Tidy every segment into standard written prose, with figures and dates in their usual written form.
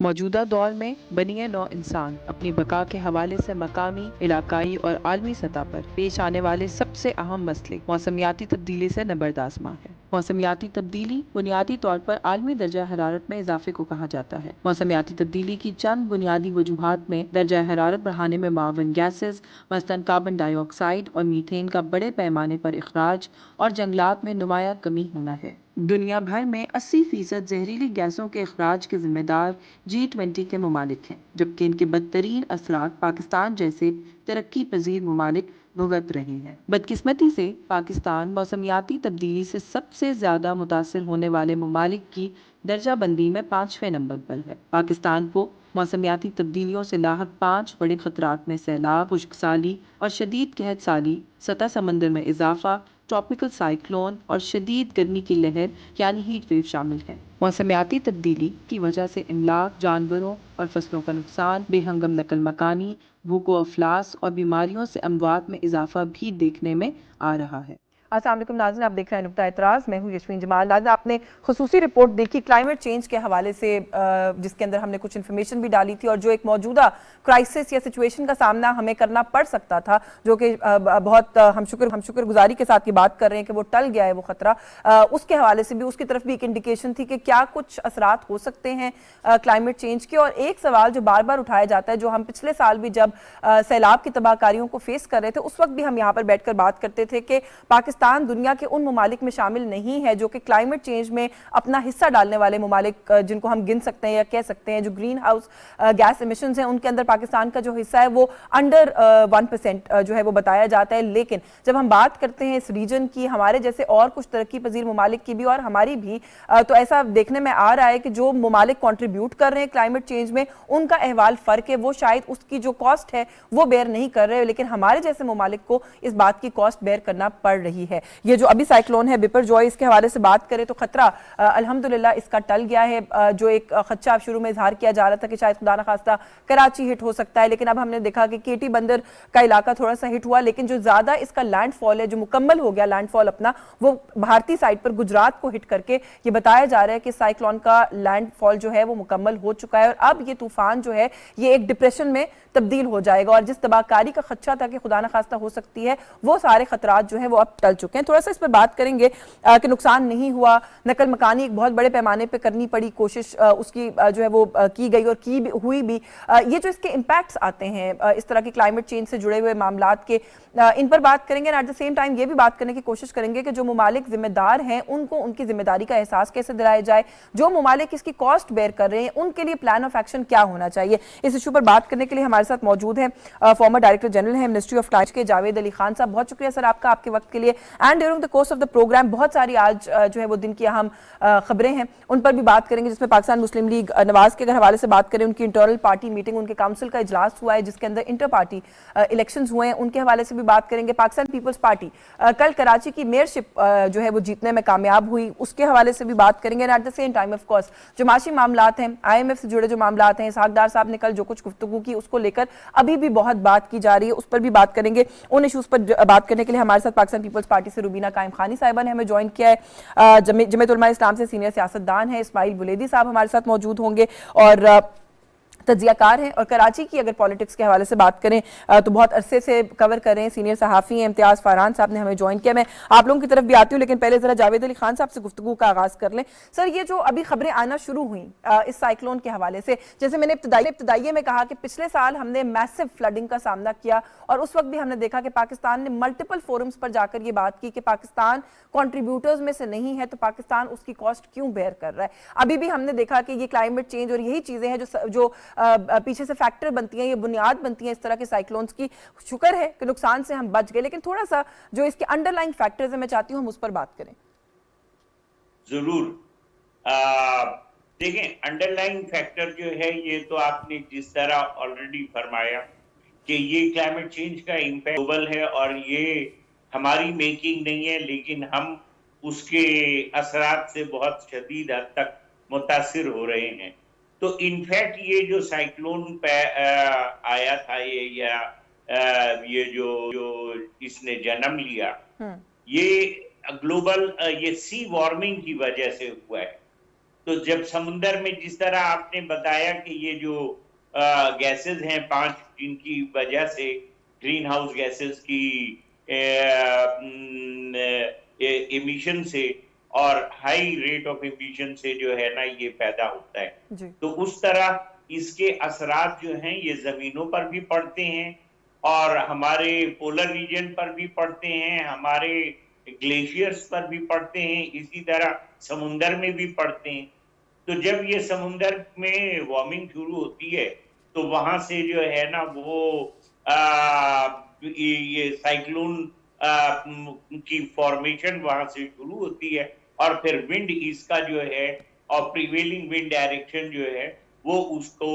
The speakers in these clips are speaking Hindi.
मौजूदा दौर में बनिए नौ इंसान अपनी बका के हवाले से मकामी, इलाकाई और आलमी सतह पर पेश आने वाले सबसे अहम मसले मौसमियाती तब्दीली से नबरदाज़मा है। मौसमियाती तब्दीली बुनियादी तौर पर आलमी दर्जा हरारत में इजाफे को कहा जाता है। मौसमियाती तब्दीली की चंद बुनियादी वजूहात में दर्जा हरारत बढ़ाने में मावन गैसेज मसलन कार्बन डाइऑक्साइड और मीथेन का बड़े पैमाने पर अखराज और जंगलात में नुमाया कमी होना है। दुनिया भर में 80% जहरीली गैसों के अखराज के जिम्मेदार G20 के ममालिक हैं, जबकि इनके बदतरीन असरात पाकिस्तान जैसे तरक्की पजीर ममालिक भुगत रहे हैं। बदकिस्मती से पाकिस्तान मौसमियाती तब्दीली से सबसे ज़्यादा मुतासर होने वाले ममालिक की दर्जा बंदी में 5वें नंबर पर है। पाकिस्तान को मौसमियाती तब्दीलियों से लाहक 5 बड़े खतरात में सैलाब, खुश्क साली और शदीद कहत साली, सतह समंदर में इजाफा, ट्रॉपिकल साइक्लोन और शदीद गर्मी की लहर यानी हीट वेव शामिल है। मौसमियाती तब्दीली की वजह से इमलाक, जानवरों और फसलों का नुकसान, बेहंगम नकल मकानी, भूखों अफलास और बीमारियों से अमवात में इजाफा भी देखने में आ रहा है। अस्सलाम वालेकुम नाज़रीन, आप देख रहे हैं नुक्ता एतराज़। मैं हूँ यशवीन जमाल। नाज़रीन, आपने खुसूसी रिपोर्ट देखी क्लाइमेट चेंज के हवाले से, जिसके अंदर हमने कुछ इन्फॉर्मेशन भी डाली थी और जो एक मौजूदा क्राइसिस या सिचुएशन का सामना हमें करना पड़ सकता था, जो कि बहुत हम शुक्रगुजारी के साथ ये बात कर रहे हैं कि वो टल गया है वो ख़तरा। उसके हवाले से भी उसकी तरफ भी एक इंडिकेशन थी कि क्या कुछ असरात हो सकते हैं क्लाइमेट चेंज के। और एक सवाल जो बार बार उठाया जाता है, जो हम पिछले साल भी जब सैलाब की तबाहकारियों को फेस कर रहे थे, उस वक्त भी हम यहाँ पर बैठकर बात करते थे कि पाकिस्तान दुनिया के उन ममालिक में शामिल नहीं है जो कि क्लाइमेट चेंज में अपना हिस्सा डालने वाले ममालिक, जिनको हम गिन सकते हैं या कह सकते हैं, जो ग्रीन हाउस गैस एमिशंस हैं, उनके अंदर पाकिस्तान का जो हिस्सा है वो अंडर 1% जो है वो बताया जाता है। लेकिन जब हम बात करते हैं इस रीजन की, हमारे जैसे और कुछ तरक्की पजीर ममालिक की भी और हमारी भी, तो ऐसा देखने में आ रहा है कि जो ममालिक कॉन्ट्रीब्यूट कर रहे हैं क्लाइमेट चेंज में, उनका अहवाल फर्क है। वो शायद उसकी जो कॉस्ट है वो बेयर नहीं कर रहे, लेकिन हमारे जैसे ममालिक को इस बात की कॉस्ट बेयर करना पड़ रही है। ये जो अभी साइक्लोन है बिपरजॉय, इसके हवाले से बात करें तो खतरा अल्हम्दुलिल्लाह इसका टल गया है। जो एक खदशा शुरू में इजहार किया जा रहा था कि शायद खुदा न खास्ता कराची हिट हो सकता है, लेकिन अब हमने देखा कि केटी बंदर का इलाका थोड़ा सा हिट हुआ, लेकिन जो ज्यादा इसका लैंडफॉल है, जो मुकम्मल हो गया लैंडफॉल अपना, वो भारतीय साइड पर गुजरात को हिट करके ये बताया जा रहा है कि साइक्लोन का लैंडफॉल जो है वो मुकम्मल हो चुका है और अब ये तूफान जो है ये एक डिप्रेशन में तब्दील हो जाएगा और जिस तबाहकारी का खदशा था कि खुदा न खास्ता हो सकती है, वो सारे खतरात जो है वो अब टल चुके हैं। थोड़ा सा इस पर बात करेंगे कि नुकसान नहीं हुआ, नकल मकानी एक बहुत बड़े पैमाने पे करनी पड़ी, कोशिश उसकी जो है वो की गई और की भी हुई भी। ये जो इसके इम्पैक्ट्स आते हैं इस तरह के क्लाइमेट चेंज से जुड़े हुए मामलात के, इन पर बात करेंगे। एट द सेम टाइम ये भी बात करने की कोशिश करेंगे कि जो ममालिक जिम्मेदार हैं उनको उनकी जिम्मेदारी का एहसास कैसे दिलाया जाए, जो ममालिक इसकी कॉस्ट बेयर कर रहे हैं उनके लिए प्लान ऑफ एक्शन क्या होना चाहिए। इस इशू पर बात करने के लिए हमारे साथ मौजूद है फॉर्मर डायरेक्टर जनरल है मिनिस्ट्री ऑफ क्लाइमेट के जावेद अली खान साहब। बहुत शुक्रिया सर आपका, आपके वक्त के लिए। And during the course of the programme बहुत सारी आज जो है वो दिन की अहम खबरें हैं, उन पर भी बात करेंगे, जिसमें पाकिस्तान मुस्लिम लीग नवाज के अगर हवाले से बात करें, उनकी इंटरनल पार्टी मीटिंग, उनके काउंसिल का इजलास हुआ है जिसके अंदर इंटर पार्टी इलेक्शंस हुए हैं, उनके हवाले से भी बात करेंगे। पाकिस्तान पीपल्स पार्टी कल कराची की मेयरशिप जो है वो जीतने में कामयाब हुई, उसके हवाले से भी बात करेंगे। At the same time of course जो माशी मामलात हैं, IMF से जुड़े जो मामलात हैं, इसहाक डार साहब ने कल जो कुछ गुफ्तगू की उसको लेकर अभी भी बहुत बात की जा रही है, उस पर भी बात करेंगे। उन इशूज पर बात करने के लिए हमारे साथ पाकिस्तान पीपल्स पार्टी से रुबीना कायम खानी साहिबा ने हमें ज्वाइन किया है। जमीयत उलमा इस्लाम से सीनियर सियासतदान है इस्माइल बुलेदी साहब हमारे साथ मौजूद होंगे और तजियाकार हैं। और कराची की अगर पॉलिटिक्स के हवाले से बात करें तो बहुत अरसे से कवर कर रहे हैं सीनियर सहाफ़ी हैं इम्तियाज़ फरहान साहब ने हमें ज्वाइन किया। मैं आप लोगों की तरफ भी आती हूँ, लेकिन पहले ज़रा जावेद अली खान साहब से गुफ्तगू का आगाज़ कर लें। सर, ये जो अभी खबरें आना शुरू हुई इस साइक्लोन के हवाले से, जैसे मैंने इब्तदाइये में कहा कि पिछले साल हमने मैसिव फ्लडिंग का सामना किया और उस वक्त भी हमने देखा कि पाकिस्तान ने मल्टीपल फोरम्स पर जाकर ये बात की कि पाकिस्तान कॉन्ट्रीब्यूटर्स में से नहीं है, तो पाकिस्तान उसकी कॉस्ट क्यों बेयर कर रहा है। अभी भी हमने देखा कि ये क्लाइमेट चेंज और यही चीज़ें हैं जो पीछे से फैक्टर बनती हैं, ये बुनियाद बनती हैं इस तरह के साइक्लोन्स की। शुक्र है कि नुकसान से हम बच गए, लेकिन थोड़ा सा जो इसके अंडरलाइंग फैक्टर्स हैं मैं चाहती हूँ हम उस पर बात करें। जरूर। देखें, अंडरलाइंग फैक्टर जो है, ये तो आपने जिस तरह ऑलरेडी फरमाया कि ये क्लाइमेट चेंज का इम्पैक्ट ग्लोबल है और ये हमारी मेकिंग नहीं है, लेकिन हम उसके असरात से बहुत शदीद हद तक मुतासिर हो रहे हैं। तो इनफैक्ट ये जो साइक्लोन आया था ये जो इसने जन्म लिया, ये ग्लोबल ये सी वार्मिंग की वजह से हुआ है। तो जब समुंदर में जिस तरह आपने बताया कि ये जो गैसेस हैं 5 जिनकी वजह से ग्रीन हाउस गैसेस की एमिशन से और हाई रेट ऑफ एमिशन से जो है ना ये पैदा होता है, जी तो उस तरह इसके असरात जो हैं ये जमीनों पर भी पड़ते हैं और हमारे पोलर रीजन पर भी पड़ते हैं, हमारे ग्लेशियर्स पर भी पड़ते हैं, इसी तरह समुंदर में भी पड़ते हैं। तो जब ये समुंदर में वार्मिंग शुरू होती है तो वहां से जो है ना वो ये साइक्लोन की फॉर्मेशन वहां से शुरू होती है और फिर विंड इसका जो है और प्रिवेलिंग विंड डायरेक्शन जो है वो उसको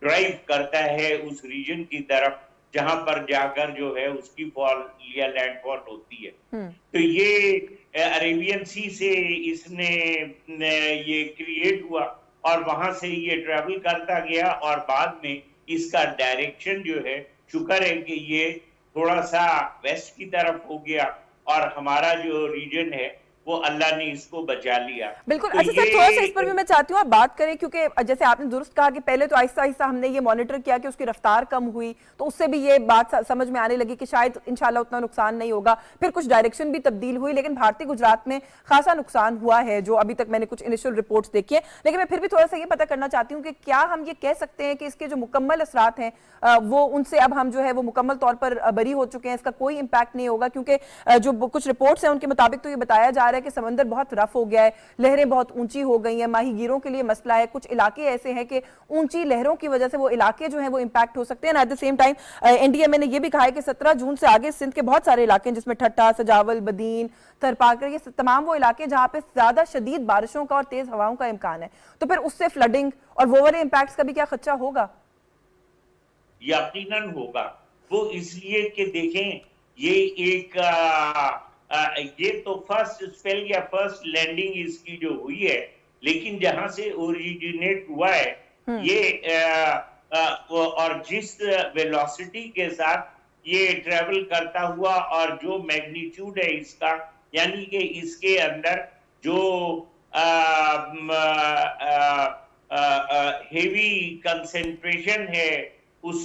ड्राइव करता है उस रीजन की तरफ जहां पर जाकर जो है उसकी फॉल या लैंडफॉल होती है। तो ये अरेबियन सी से इसने ये क्रिएट हुआ और वहां से ये ट्रेवल करता गया और बाद में इसका डायरेक्शन जो है शुक्र है कि ये थोड़ा सा वेस्ट की तरफ हो गया और हमारा जो रीजन है वो अल्लाह ने इसको बचा लिया। बिल्कुल। तो अच्छा सर, थोड़ा सा इस पर भी मैं चाहती हूँ आप बात करें, क्योंकि जैसे आपने दुरुस्त कहा कि पहले तो आहिस्ता आहिस्ता हमने ये मॉनिटर किया कि उसकी रफ्तार कम हुई, तो उससे भी ये बात समझ में आने लगी कि शायद इंशाल्लाह उतना नुकसान नहीं होगा। फिर कुछ डायरेक्शन भी तब्दील हुई, लेकिन भारतीय गुजरात में खासा नुकसान हुआ है जो अभी तक मैंने कुछ इनिशियल रिपोर्ट्स देखी है। लेकिन मैं फिर भी थोड़ा सा ये पता करना चाहती हूँ कि क्या हम ये कह सकते हैं कि इसके जो मुकम्मल असरात हैं वो उनसे अब हम जो है वो मुकम्मल तौर पर बरी हो चुके हैं, इसका कोई इम्पैक्ट नहीं होगा? क्योंकि जो कुछ रिपोर्ट्स हैं उनके मुताबिक तो ये बताया जा रहा है कि समंदर बहुत रफ हो गया है, लहरें बहुत ऊंची हो गई हैं, माहीगीरों के लिए मसला है, कुछ इलाके ऐसे हैं कि ऊंची लहरों की वजह से वो इलाके जो हैं वो इंपैक्ट हो सकते हैं। At the same time NDMA ने ये भी कहा है कि 17 जून से आगे सिंध के बहुत सारे इलाके जिसमें ठट्टा, सजावल, बदीन, थरपाकर, ये तमाम वो इलाके जहां पे ज्यादा शदीद बारिशों का और तेज हवाओं का इम्कान है, तो फिर उससे फ्लडिंग और वो वाले इम्पैक्ट्स का भी क्या खदशा होगा? यकीनन होगा। वो इसलिए कि देखें ये एक ये तो फर्स्ट स्पेल या फर्स्ट लैंडिंग इसकी जो हुई है, लेकिन जहां से ओरिजिनेट हुआ है ये और जिस वेलोसिटी के साथ ये ट्रेवल करता हुआ और जो मैग्नीट्यूड है इसका, यानी कि इसके अंदर जो हेवी कंसेंट्रेशन है उस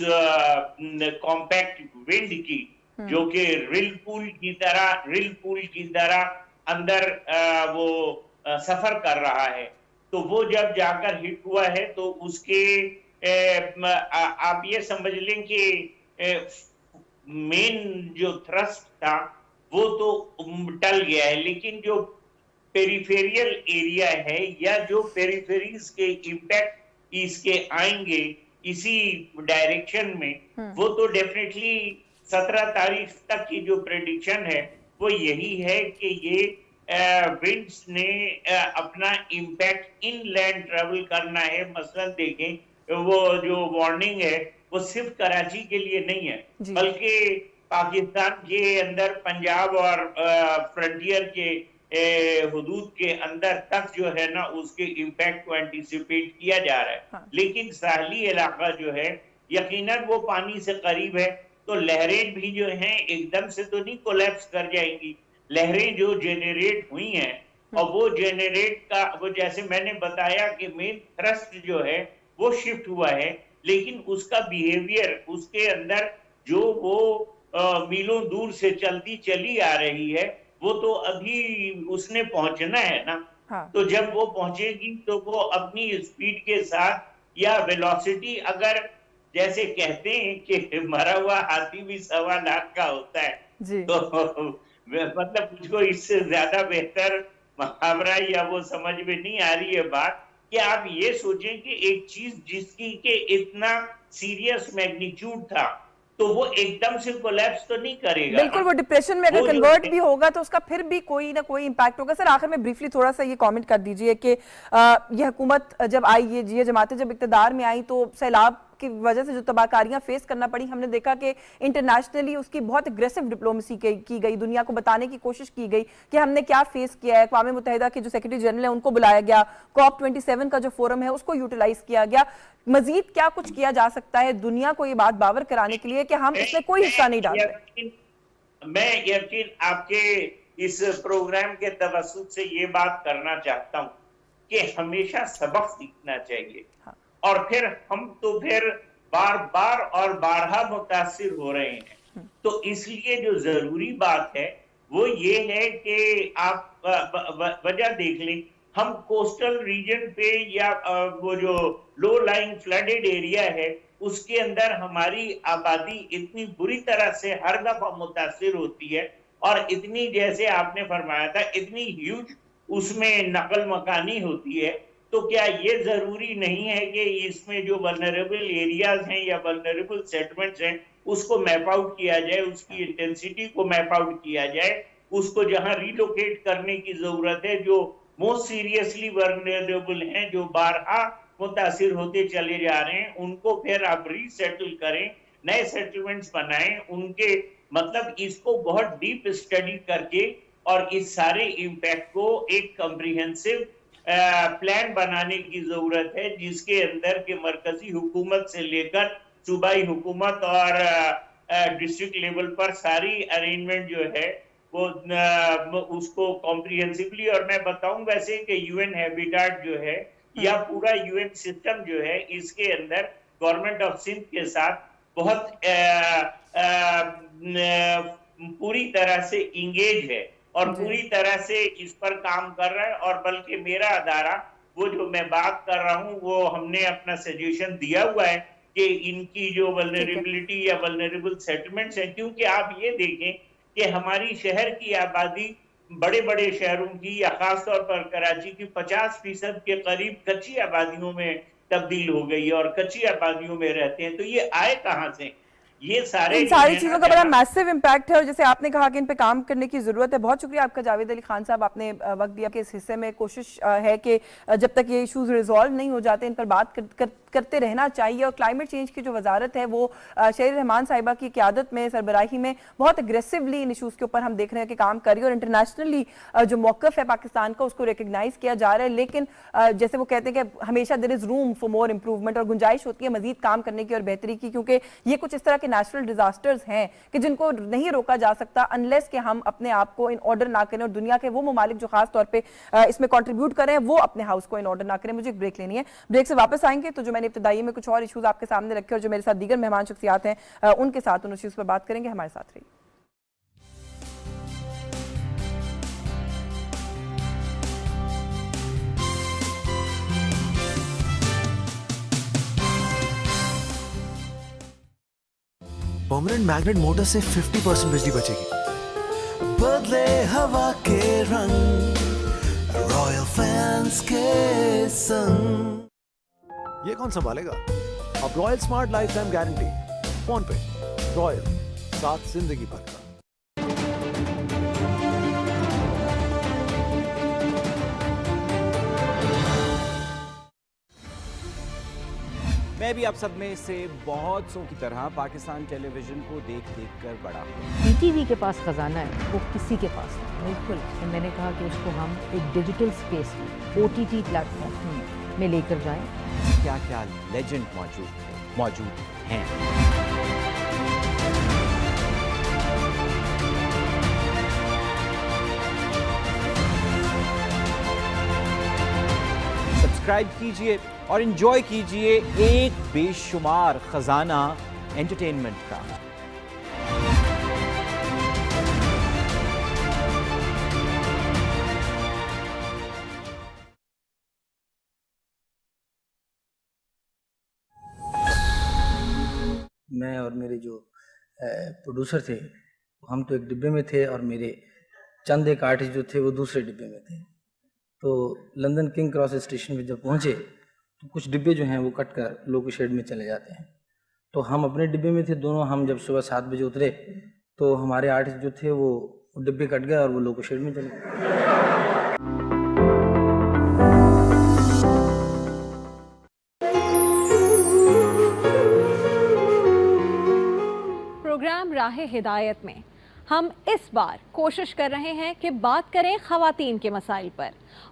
कॉम्पैक्ट विंड की, जो कि रिल पूल की तरह अंदर वो सफर कर रहा है, तो वो जब जाकर हिट हुआ है तो उसके आप ये समझ लें कि मेन जो थ्रस्ट था वो तो टल गया है, लेकिन जो पेरिफेरियल एरिया है या जो पेरिफेरीज के इम्पैक्ट इसके आएंगे इसी डायरेक्शन में, वो तो डेफिनेटली 17 तारीख तक की जो प्रेडिक्शन है वो यही है कि ये विंड्स ने अपना इम्पैक्ट इनलैंड ट्रेवल करना है। मसलन देखें वो जो वार्निंग है वो सिर्फ कराची के लिए नहीं है, बल्कि पाकिस्तान के अंदर पंजाब और फ्रंटियर के हुदूद के अंदर तक जो है ना उसके इम्पैक्ट को एंटिसिपेट किया जा रहा है। हाँ। लेकिन साहली इलाका जो है यकीनन वो पानी से करीब है, तो लहरें भी जो हैं एकदम से तो नहीं कोलैप्स कर जाएंगी। लहरें जो जेनरेट हुई हैं और वो जेनरेट का वो जैसे मैंने बताया कि मेन थ्रस्ट जो है वो शिफ्ट हुआ है, लेकिन उसका बिहेवियर उसके अंदर जो वो मीलों दूर से चलती चली आ रही है वो तो अभी उसने पहुंचना है ना। हाँ। तो जब वो पहुंचेगी तो वो अपनी स्पीड के साथ या वेलोसिटी, अगर जैसे कहते हैं कि मरा हुआ हाथी भी 1.25 लाख का होता है जी। तो मतलब मुझको इससे ज्यादा बेहतर मुहावरा या वो समझ में नहीं आ रही है बात कि आप ये सोचें कि एक चीज जिसकी के इतना सीरियस मैग्नीट्यूड था तो वो एकदम से कोलैप्स तो नहीं करेगा। बिल्कुल, वो डिप्रेशन में अगर कन्वर्ट भी होगा तो उसका फिर भी कोई ना कोई इंपैक्ट होगा। सर आखिर में ब्रीफली थोड़ा सा ये कमेंट कर दीजिए कि ये हुकूमत जब आई, ये जमातें जब इक्तदार में आई तो सैलाब की वजह से जो तबाहकारियां फेस करना पड़ी, हमने देखा कि इंटरनेशनली उसकी बहुत एग्रेसिव डिप्लोमेसी की गई, दुनिया को बताने की कोशिश की गई कि हमने क्या फेस किया है। अक़वाम मुत्तहिदा के जो सेक्रेटरी जनरल है उनको बुलाया गया, COP27 का जो फोरम है उसको यूटिलाइज किया गया। मजीद क्या कुछ किया जा सकता है दुनिया को ये बात बावर कराने के लिए कि हम इसमें कोई हिस्सा नहीं डालते? मैं यकीन आपके इस प्रोग्राम के तवस्सुत से ये बात करना चाहता हूँ कि हमेशा सबक सीखना चाहिए। हाँ। और फिर हम तो फिर बार बार और बारहा मुतासिर हो रहे हैं। तो इसलिए जो जरूरी बात है वो ये है कि आप वजह देख लें, हम कोस्टल रीजन पे या वो जो लो लाइंग फ्लडेड एरिया है उसके अंदर हमारी आबादी इतनी बुरी तरह से हर दफा मुतासिर होती है, और इतनी, जैसे आपने फरमाया था, इतनी ह्यूज उसमें नकल मकानी होती है। तो क्या ये जरूरी नहीं है कि इसमें जो वल्नरेबल एरियाज हैं या वल्नरेबल सेटलमेंट्स हैं उसको मैप आउट किया जाए, उसकी इंटेंसिटी को मैप आउट किया जाए, उसको जहां रिलोकेट करने की जरूरत है, जो मोस्ट सीरियसली वल्नरेबल हैं, जो बारहा मुतासिर होते चले जा रहे हैं, उनको फिर आप रीसेटल करें, नए सेटलमेंट्स बनाएं, उनके मतलब इसको बहुत डीप स्टडी करके और इस सारे इम्पैक्ट को एक कॉम्प्रिहेंसिव प्लान बनाने की जरूरत है, जिसके अंदर के मरकजी हुकूमत से लेकर सूबाई हुकूमत और डिस्ट्रिक्ट लेवल पर सारी अरेंजमेंट जो है वो उसको कॉम्प्रिहेंसिवली, और मैं बताऊं वैसे कि यूएन हैबिटेट जो है या पूरा यूएन सिस्टम जो है, इसके अंदर गवर्नमेंट ऑफ सिंध के साथ बहुत पूरी तरह से इंगेज है और पूरी तरह से इस पर काम कर रहा है। और बल्कि मेरा अदारा, वो जो मैं बात कर रहा हूँ, वो हमने अपना सजेशन दिया हुआ है कि इनकी जो वल्नरेबिलिटी या वल्नरेबल सेटलमेंट्स हैं, क्योंकि आप ये देखें कि हमारी शहर की आबादी बड़े बड़े शहरों की या खास तौर पर कराची की 50% के करीब कच्ची आबादियों में तब्दील हो गई है और कच्ची आबादियों में रहते हैं। तो ये आए कहाँ से? ये इन सारी चीजों का बड़ा मैसिव इम्पैक्ट है, और जैसे आपने कहा कि इन पे काम करने की जरूरत है। बहुत शुक्रिया आपका जावेद अली खान साहब, आपने वक्त दिया कि इस हिस्से में कोशिश है कि जब तक ये इश्यूज रिजॉल्व नहीं हो जाते इन पर बात करते रहना चाहिए। और क्लाइमेट चेंज की जो वजारत है वो शहर रहमान साहिबा की क़यादत में, सरबराही में बहुत अग्रेसिवली इन इशूज़ के ऊपर हम देख रहे हैं कि काम कर रही है, और इंटरनेशनली जो मौक़िफ़ है पाकिस्तान का उसको रिकगनाइज किया जा रहा है। लेकिन जैसे वो कहते हैं कि हमेशा there is room for more improvement, और गुंजाइश होती है मजीद काम करने की और बेहतरी की, क्योंकि ये कुछ इस तरह के नेचुरल डिजास्टर्स हैं कि जिनको नहीं रोका जा सकता अनलेस कि हम अपने आप को इन ऑर्डर ना करें, और दुनिया के वो ममालिक जो खास तौर पे इसमें कंट्रीब्यूट करें वो अपने हाउस को इन ऑर्डर ना करें। मुझे एक ब्रेक लेनी है, ब्रेक से वापस आएंगे तो जो मैंने इब्तदाई में कुछ और इशूज आपके सामने रखे और जो मेरे साथ दीगर मेहमान शख्सियात हैं उनके साथ उन इशूज पर बात करेंगे। हमारे साथ रहिए। परमानेंट मैग्नेट मोटर से 50% बिजली बचेगी। बदले हवा के रंग रॉयल फैंस के संग। ये कौन संभालेगा? अब royal smart life time guarantee phone पे। रॉयल, साथ जिंदगी भर का। मैं भी आप सब में से बहुत सौ की तरह पाकिस्तान टेलीविजन को देख कर बड़ा हूँ। पीटीवी के पास खजाना है, वो किसी के पास नहीं। बिल्कुल, तो मैंने कहा कि उसको हम एक डिजिटल स्पेस में OTT प्लेटफॉर्म में लेकर जाएं। क्या क्या लेजेंड मौजूद हैं। सब्सक्राइब कीजिए और एंजॉय कीजिए एक बेशुमार खजाना एंटरटेनमेंट का। मैं और मेरे जो प्रोड्यूसर थे, हम तो एक डिब्बे में थे और मेरे चंद एक आर्टिस्ट जो थे वो दूसरे डिब्बे में थे। तो लंदन किंग क्रॉस स्टेशन पे जब पहुँचे तो कुछ डिब्बे जो हैं वो कट कर लोको शेड में चले जाते हैं। तो हम अपने डिब्बे में थे दोनों। हम जब सुबह 7 बजे उतरे तो हमारे आर्टिस्ट जो थे वो डिब्बे कट गए और वो लोको शेड में चले गए। प्रोग्राम राह हिदायत में हम इस बार कोशिश कर रहे हैं कि बात करें ख़वातीन के मसाइल पर।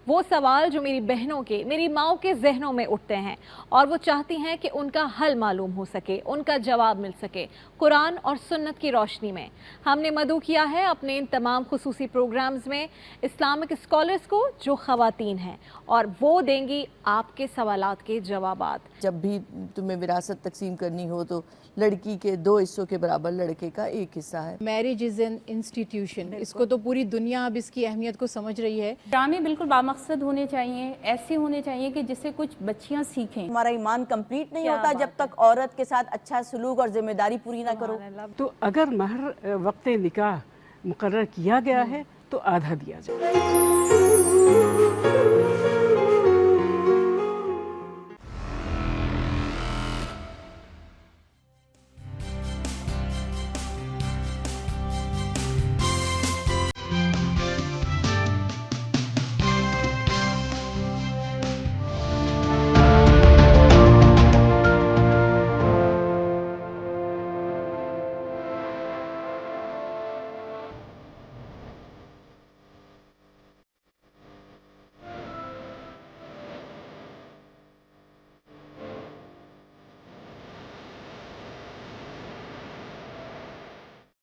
वो सवाल जो मेरी बहनों के, मेरी माओ के जहनों में उठते हैं और वो चाहती हैं कि उनका हल मालूम हो सके, उनका जवाब मिल सके कुरान और सुन्नत की रोशनी में। हमने मदऊ किया है अपने इन तमाम खुसूसी प्रोग्राम्स में इस्लामिक स्कॉलर्स को जो ख़वातीन हैं, और वो देंगी आपके सवालात के जवाबात। जब भी तुम्हें विरासत तकसीम करनी हो तो लड़की के 2 हिस्सों के बराबर लड़के का 1 हिस्सा है। मैरिज इज़ एन इंस्टीट्यूशन, इसको तो पूरी दुनिया अब इसकी अहमियत को समझ रही है। ड्रामे बिल्कुल बामकसद होने चाहिए, ऐसे होने चाहिए कि जिससे कुछ बच्चियां सीखें। हमारा ईमान कंप्लीट नहीं होता जब तक औरत के साथ अच्छा सलूक और जिम्मेदारी पूरी ना करो। तो अगर महर वक्त निकाह मुकर्रर किया गया है तो आधा दिया जाए।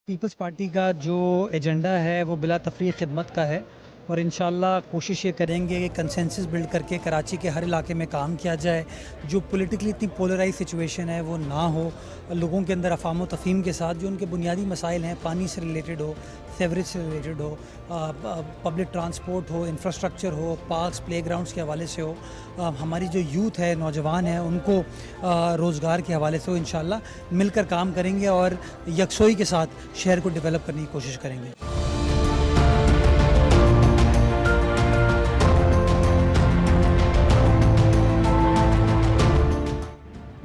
पीपल्स पार्टी का जो एजेंडा है वो बिला तफरीक खिदमत का है और इंशाल्लाह कोशिश ये करेंगे कि कंसेंसस बिल्ड करके कराची के हर इलाके में काम किया जाए। जो पॉलिटिकली इतनी पोलराइज सिचुएशन है वो ना हो, लोगों के अंदर अफाम व तफहीम के साथ जो उनके बुनियादी मसाइल हैं, पानी से रिलेटेड हो, सेवरेज से रिलेटेड हो, पब्लिक ट्रांसपोर्ट हो, इंफ्रास्ट्रक्चर हो, पार्क्स प्लेग्राउंड्स के हवाले से हो, हमारी जो यूथ है, नौजवान है, उनको रोज़गार के हवाले से हो, इंशाल्लाह मिलकर काम करेंगे और यकसोई के साथ शहर को डेवलप करने की कोशिश करेंगे।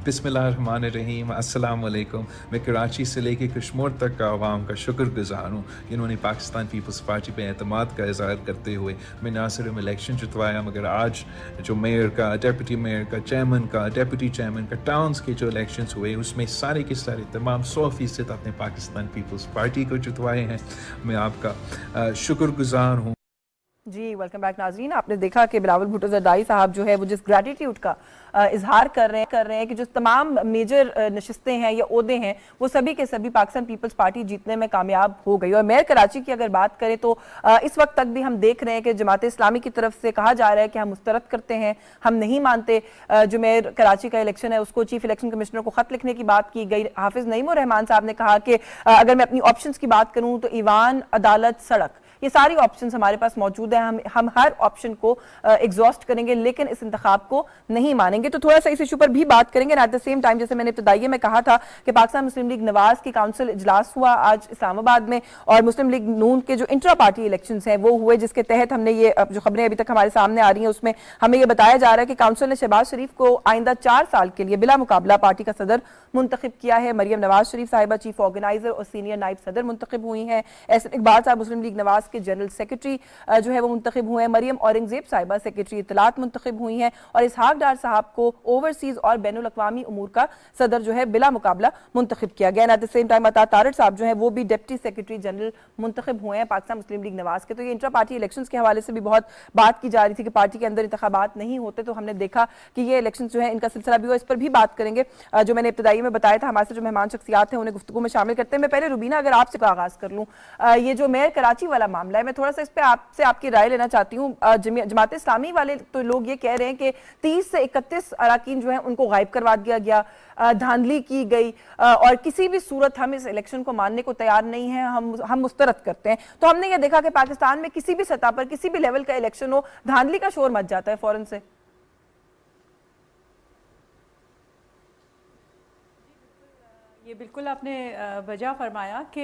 बिस्मिल्लाहिर्रहमानिर्रहीम, अस्सलाम वालेकुम। मैं कराची से लेके कश्मीर तक का आवाम का शुक्रगुजार हूँ कि इन्होंने पाकिस्तान पीपल्स पार्टी पे एतमाद का इज़हार करते हुए मैं ना सिर्फ इलेक्शन जितवाया मगर आज जो मेयर का, डिप्टी मेयर का, चेयरमैन का, डिप्टी चेयरमैन का, टाउन्स के जो इलेक्शंस हुए उसमें सारे के सारे तमाम 100% अपने पाकिस्तान पीपल्स पार्टी को जितवाए हैं। मैं आपका शुक्रगुजार हूँ। जी वेलकम बैक नाजरीन। आपने देखा कि बिलावल भुट्टो जरदारी साहब जो है वो जिस ग्रेटिट्यूड का इजहार कर रहे हैं कि जो तमाम मेजर नशिस्तें हैं या ओहदे हैं वो सभी के सभी पाकिस्तान पीपल्स पार्टी जीतने में कामयाब हो गई। और मेयर कराची की अगर बात करें तो इस वक्त तक भी हम देख रहे हैं कि जमात इस्लामी की तरफ से कहा जा रहा है कि हम मुस्तरद करते हैं, हम नहीं मानते। जो मेयर कराची का इलेक्शन है उसको चीफ इलेक्शन कमिश्नर को खत लिखने की बात की गई। हाफिज नईमुर रहमान साहब ने कहा कि अगर मैं अपनी ऑप्शंस की बात करूं तो ईवान, अदालत, सड़क, ये सारी ऑप्शंस हमारे पास मौजूद हैं। हम हर ऑप्शन को एग्जॉस्ट करेंगे लेकिन इस इंतखाब को नहीं मानेंगे। तो थोड़ा सा इस इशू पर भी बात करेंगे। एट द सेम टाइम जैसे मैंने इब्तदाइये में कहा था कि पाकिस्तान मुस्लिम लीग नवाज की काउंसिल इजलास हुआ आज इस्लामाबाद में और मुस्लिम लीग नून के जो इंट्रा पार्टी इलेक्शंस हैं वो हुए, जिसके तहत हमने ये जो खबरें अभी तक हमारे सामने आ रही हैं उसमें हमें ये बताया जा रहा है कि काउंसिल ने शहबाज शरीफ को आइंदा 4 साल के लिए बिला मुकाबला पार्टी का सदर मुंतखब किया है। मरियम नवाज शरीफ साहिबा चीफ ऑर्गेनाइजर और सीनियर नायब सदर मुंतखब हुई हैं। एहसन इकबाल साहब मुस्लिम लीग नवाज के जनरल सेक्रेटरी जो है वो मुंतखब हुए हैं। मरियम औरंगजेब साहिबा सेक्रेटरी इत्तलात मुंतखब हुई हैं और इसहाक डार साहब को ओवरसीज और बैनुल अक़वामी उमूर का सदर जो है बिला मुकाबला मुंतखब किया गया। एट द सेम टाइम अता तारड़ साहब जो है वो भी डिप्टी सेक्रेटरी जनरल मुंतखब हुए हैं पाकिस्तान मुस्लिम लीग नवाज के। तो ये इंट्रा पार्टी इलेक्शंस के हवाले से भी बहुत बात की जा रही थी कि पार्टी के अंदर इंतखाबात नहीं होते, तो हमने देखा कि ये इलेक्शन जो है इनका सिलसिला भी हुआ। इस पर भी बात करेंगे। जो मैंने इब्तदाई में बताया था हमारे से जो मेहमान शख्सियात हैं उन्हें गुफ्तगू में शामिल करते हैं। मैं पहले रुबीना अगर आपसे आगाज कर लूँ, ये जो मेयर कराची वाला मामला है मैं थोड़ा सा इस पर आपसे आपकी राय लेना चाहती हूँ। जमात इस्लामी वाले तो लोग ये कह रहे हैं कि 30 से 31 अराकीन जो हैं उनको गायब करवा दिया गया, धांधली की गई और किसी भी सूरत हम इस इलेक्शन को मानने को तैयार नहीं है, हम मुस्तरद करते हैं। तो हमने ये देखा कि पाकिस्तान में किसी भी सतह पर किसी भी लेवल का इलेक्शन हो, धांधली का शोर मच जाता है फौरन से। ये बिल्कुल आपने वजह फरमाया कि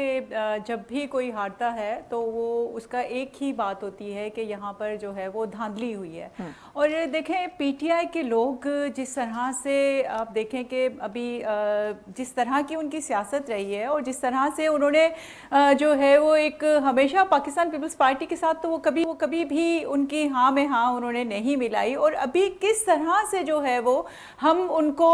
जब भी कोई हारता है तो वो उसका एक ही बात होती है कि यहाँ पर जो है वो धांधली हुई है। और देखें पीटीआई के लोग जिस तरह से आप देखें कि अभी जिस तरह की उनकी सियासत रही है और जिस तरह से उन्होंने जो है वो एक हमेशा पाकिस्तान पीपल्स पार्टी के साथ तो वो कभी भी उनकी हाँ में हाँ उन्होंने नहीं मिलाई, और अभी किस तरह से जो है वो हम उनको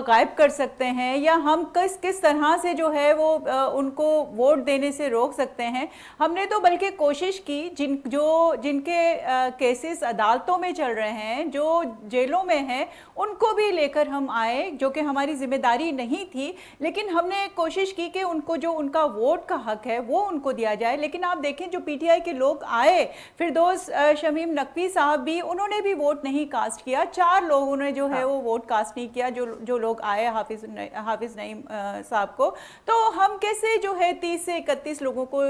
गायब कर सकते हैं या हम किस किस तरह से जो है वो उनको वोट देने से रोक सकते हैं। हमने तो बल्कि कोशिश की जिनके केसेस अदालतों में चल रहे हैं, जो जेलों में हैं, उनको भी लेकर हम आए, जो कि हमारी जिम्मेदारी नहीं थी, लेकिन हमने कोशिश की कि उनको जो उनका वोट का हक है वो उनको दिया जाए। लेकिन आप देखें जो पीटीआई के लोग आए, फिरदौस शमीम नकवी साहब भी, उन्होंने भी वोट नहीं कास्ट किया। 4 लोगों ने जो है वो वोट कास्ट नहीं किया, जो लोग आए हाफिज नईम साहब को। तो हम कैसे जो है 30 से 31 लोगों को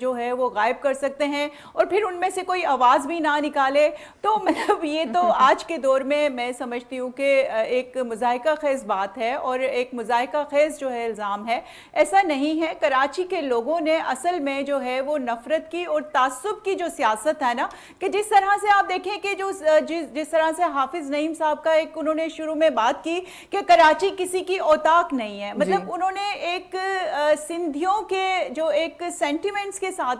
जो है वो गायब कर सकते हैं और फिर उनमें से कोई आवाज़ भी ना निकाले? तो मतलब ये तो आज के दौर में मैं समझती हूँ कि एक मुज़ाहिका खेज़ बात है और एक मुज़ाहिका खेज़ जो है इल्ज़ाम है। ऐसा नहीं है। कराची के लोगों ने असल में जो है वो नफरत की और तासुब की जो सियासत है ना, कि जिस तरह से आप देखें कि जिस तरह से हाफिज नईम साहब का एक उन्होंने शुरू में बात की कि कराची किसी की औताक नहीं है, मतलब उन्होंने एक सिंधियों के जो एक सेंटिमेंट्स के साथ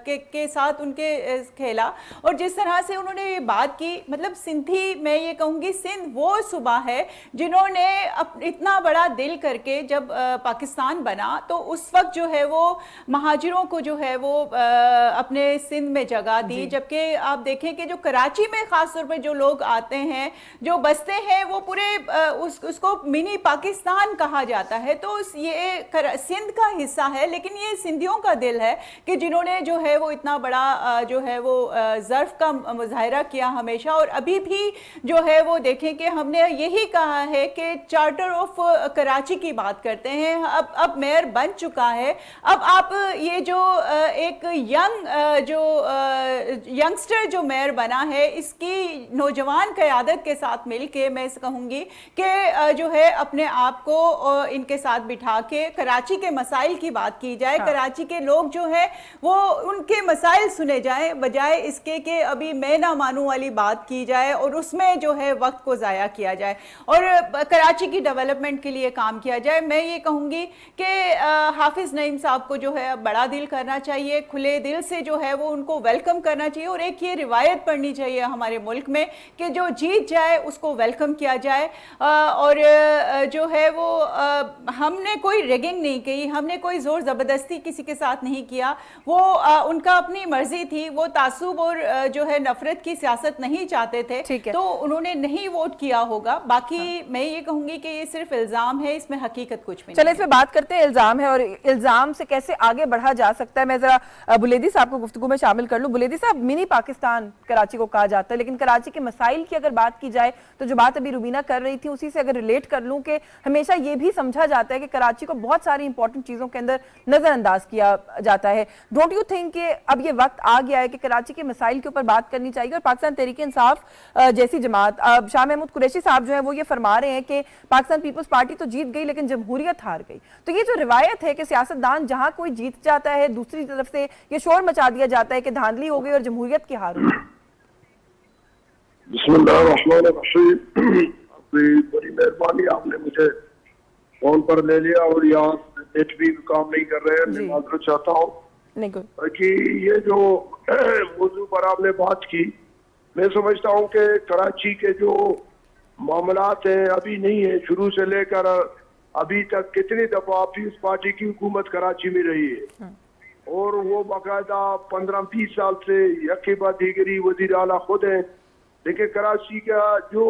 के साथ उनके खेला। और जिस तरह से उन्होंने ये बात की, मतलब सिंधी, मैं ये कहूँगी सिंध वो सूबा है जिन्होंने इतना बड़ा दिल करके जब पाकिस्तान बना तो उस वक्त जो है वो महाजिरों को जो है वो अपने सिंध में जगह दी। जबकि आप देखें कि जो कराची में खासतौर पर जो लोग आते हैं, जो बसते हैं, वो पूरे उसको मिनी पाकिस्तान कहा जाता है। तो ये सिंध का हिस्सा है, लेकिन ये सिंधियों का दिल है कि जिन्होंने जो है वो इतना बड़ा जो है वो ज़र्फ का मुजाहिरा किया हमेशा। और अभी भी जो है वो देखें कि हमने यही कहा है कि चार्टर ऑफ कराची की बात करते हैं। अब मेयर बन चुका है। अब आप ये जो एक यंगस्टर जो मेयर बना है, इसकी नौजवान क़यादत के साथ मिल के मैं कहूँगी कि जो है अपने आप को इनके साथ बिठा के कराची के मसाइल की बात की जाए। कराची के लोग जो है वो उनके मसाइल सुने जाए, बजाय इसके कि अभी मैं ना मानूं वाली बात की जाए और उसमें जो है वक्त को ज़ाया किया जाए और कराची की डेवलपमेंट के लिए काम किया जाए। मैं ये कहूँगी कि हाफिज नईम साहब को जो है बड़ा दिल करना चाहिए, खुले दिल से जो है वो उनको वेलकम करना चाहिए। और एक ये रिवायत पढ़नी चाहिए हमारे मुल्क में कि जो जीत जाए उसको वेलकम किया जाए। और जो है वो हमने कोई रेगिंग नहीं की, हमने कोई जोर ज़बरदस्ती किसी के साथ नहीं किया। वो उनका अपनी मर्जी थी, वो तासुब और जो है नफरत की सियासत नहीं चाहते थे, तो उन्होंने नहीं वोट किया होगा। बाकी मैं ये कहूँगी कि ये सिर्फ इल्ज़ाम है, इसमें हकीकत कुछ भी नहीं। चलिए इसमें बात करते हैं, इल्ज़ाम है और इल्ज़ाम से कैसे आगे बढ़ा जा सकता है। मैं ज़रा बुलेदी साहब को गुफ्तगू में शामिल कर लूँ। बुलेदी साहब, मिनी पाकिस्तान कराची को कहा जाता है, लेकिन कराची के मसाइल की अगर बात की जाए तो जो बात अभी रुबीना कर रही थी उसी से अगर रिलेट कर लूँ कि हमेशा ये भी समझा जाता है कि कराची को बहुत सारी इंपॉर्टेंट चीज़ों के अंदर नज़रअंदाज किया जाता है। डोंट यू थिंक कि अब ये वक्त आ गया है कि कराची के मसाइल के ऊपर बात करनी चाहिए? और पाकिस्तान तहरीक इंसाफ जैसी जमात, शाह महमूद कुरैशी साहब जो है वो ये फरमा रहे हैं कि पाकिस्तान पीपल्स पार्टी तो जीत गई लेकिन जमहूरियत हार गई। तो ये जो रिवायत है कि सियासतदान जहां कोई जीत जाता है, दूसरी तरफ से ये शोर मचा दिया जाता है कि धांधली हो गई और जमहूरियत की हार हो गई। बिस्मिल्लाहिर्रहमानिर्रहीम। बड़ी मेहरबानी, आपने मुझे फोन पर ले लिया और यहाँ नेट भी काम नहीं कर रहे हैं, मैं माजरत चाहता हूँ कि ये जो मौजू पर आपने बात की, मैं समझता हूँ कि कराची के जो मामलात हैं अभी नहीं है, शुरू से लेकर अभी तक कितनी दफा पीपल्स पार्टी की हुकूमत कराची में रही है और वो बाकायदा 15-20 साल से यकी बाद दीगरी वजीर आला खुद है। देखिए कराची का जो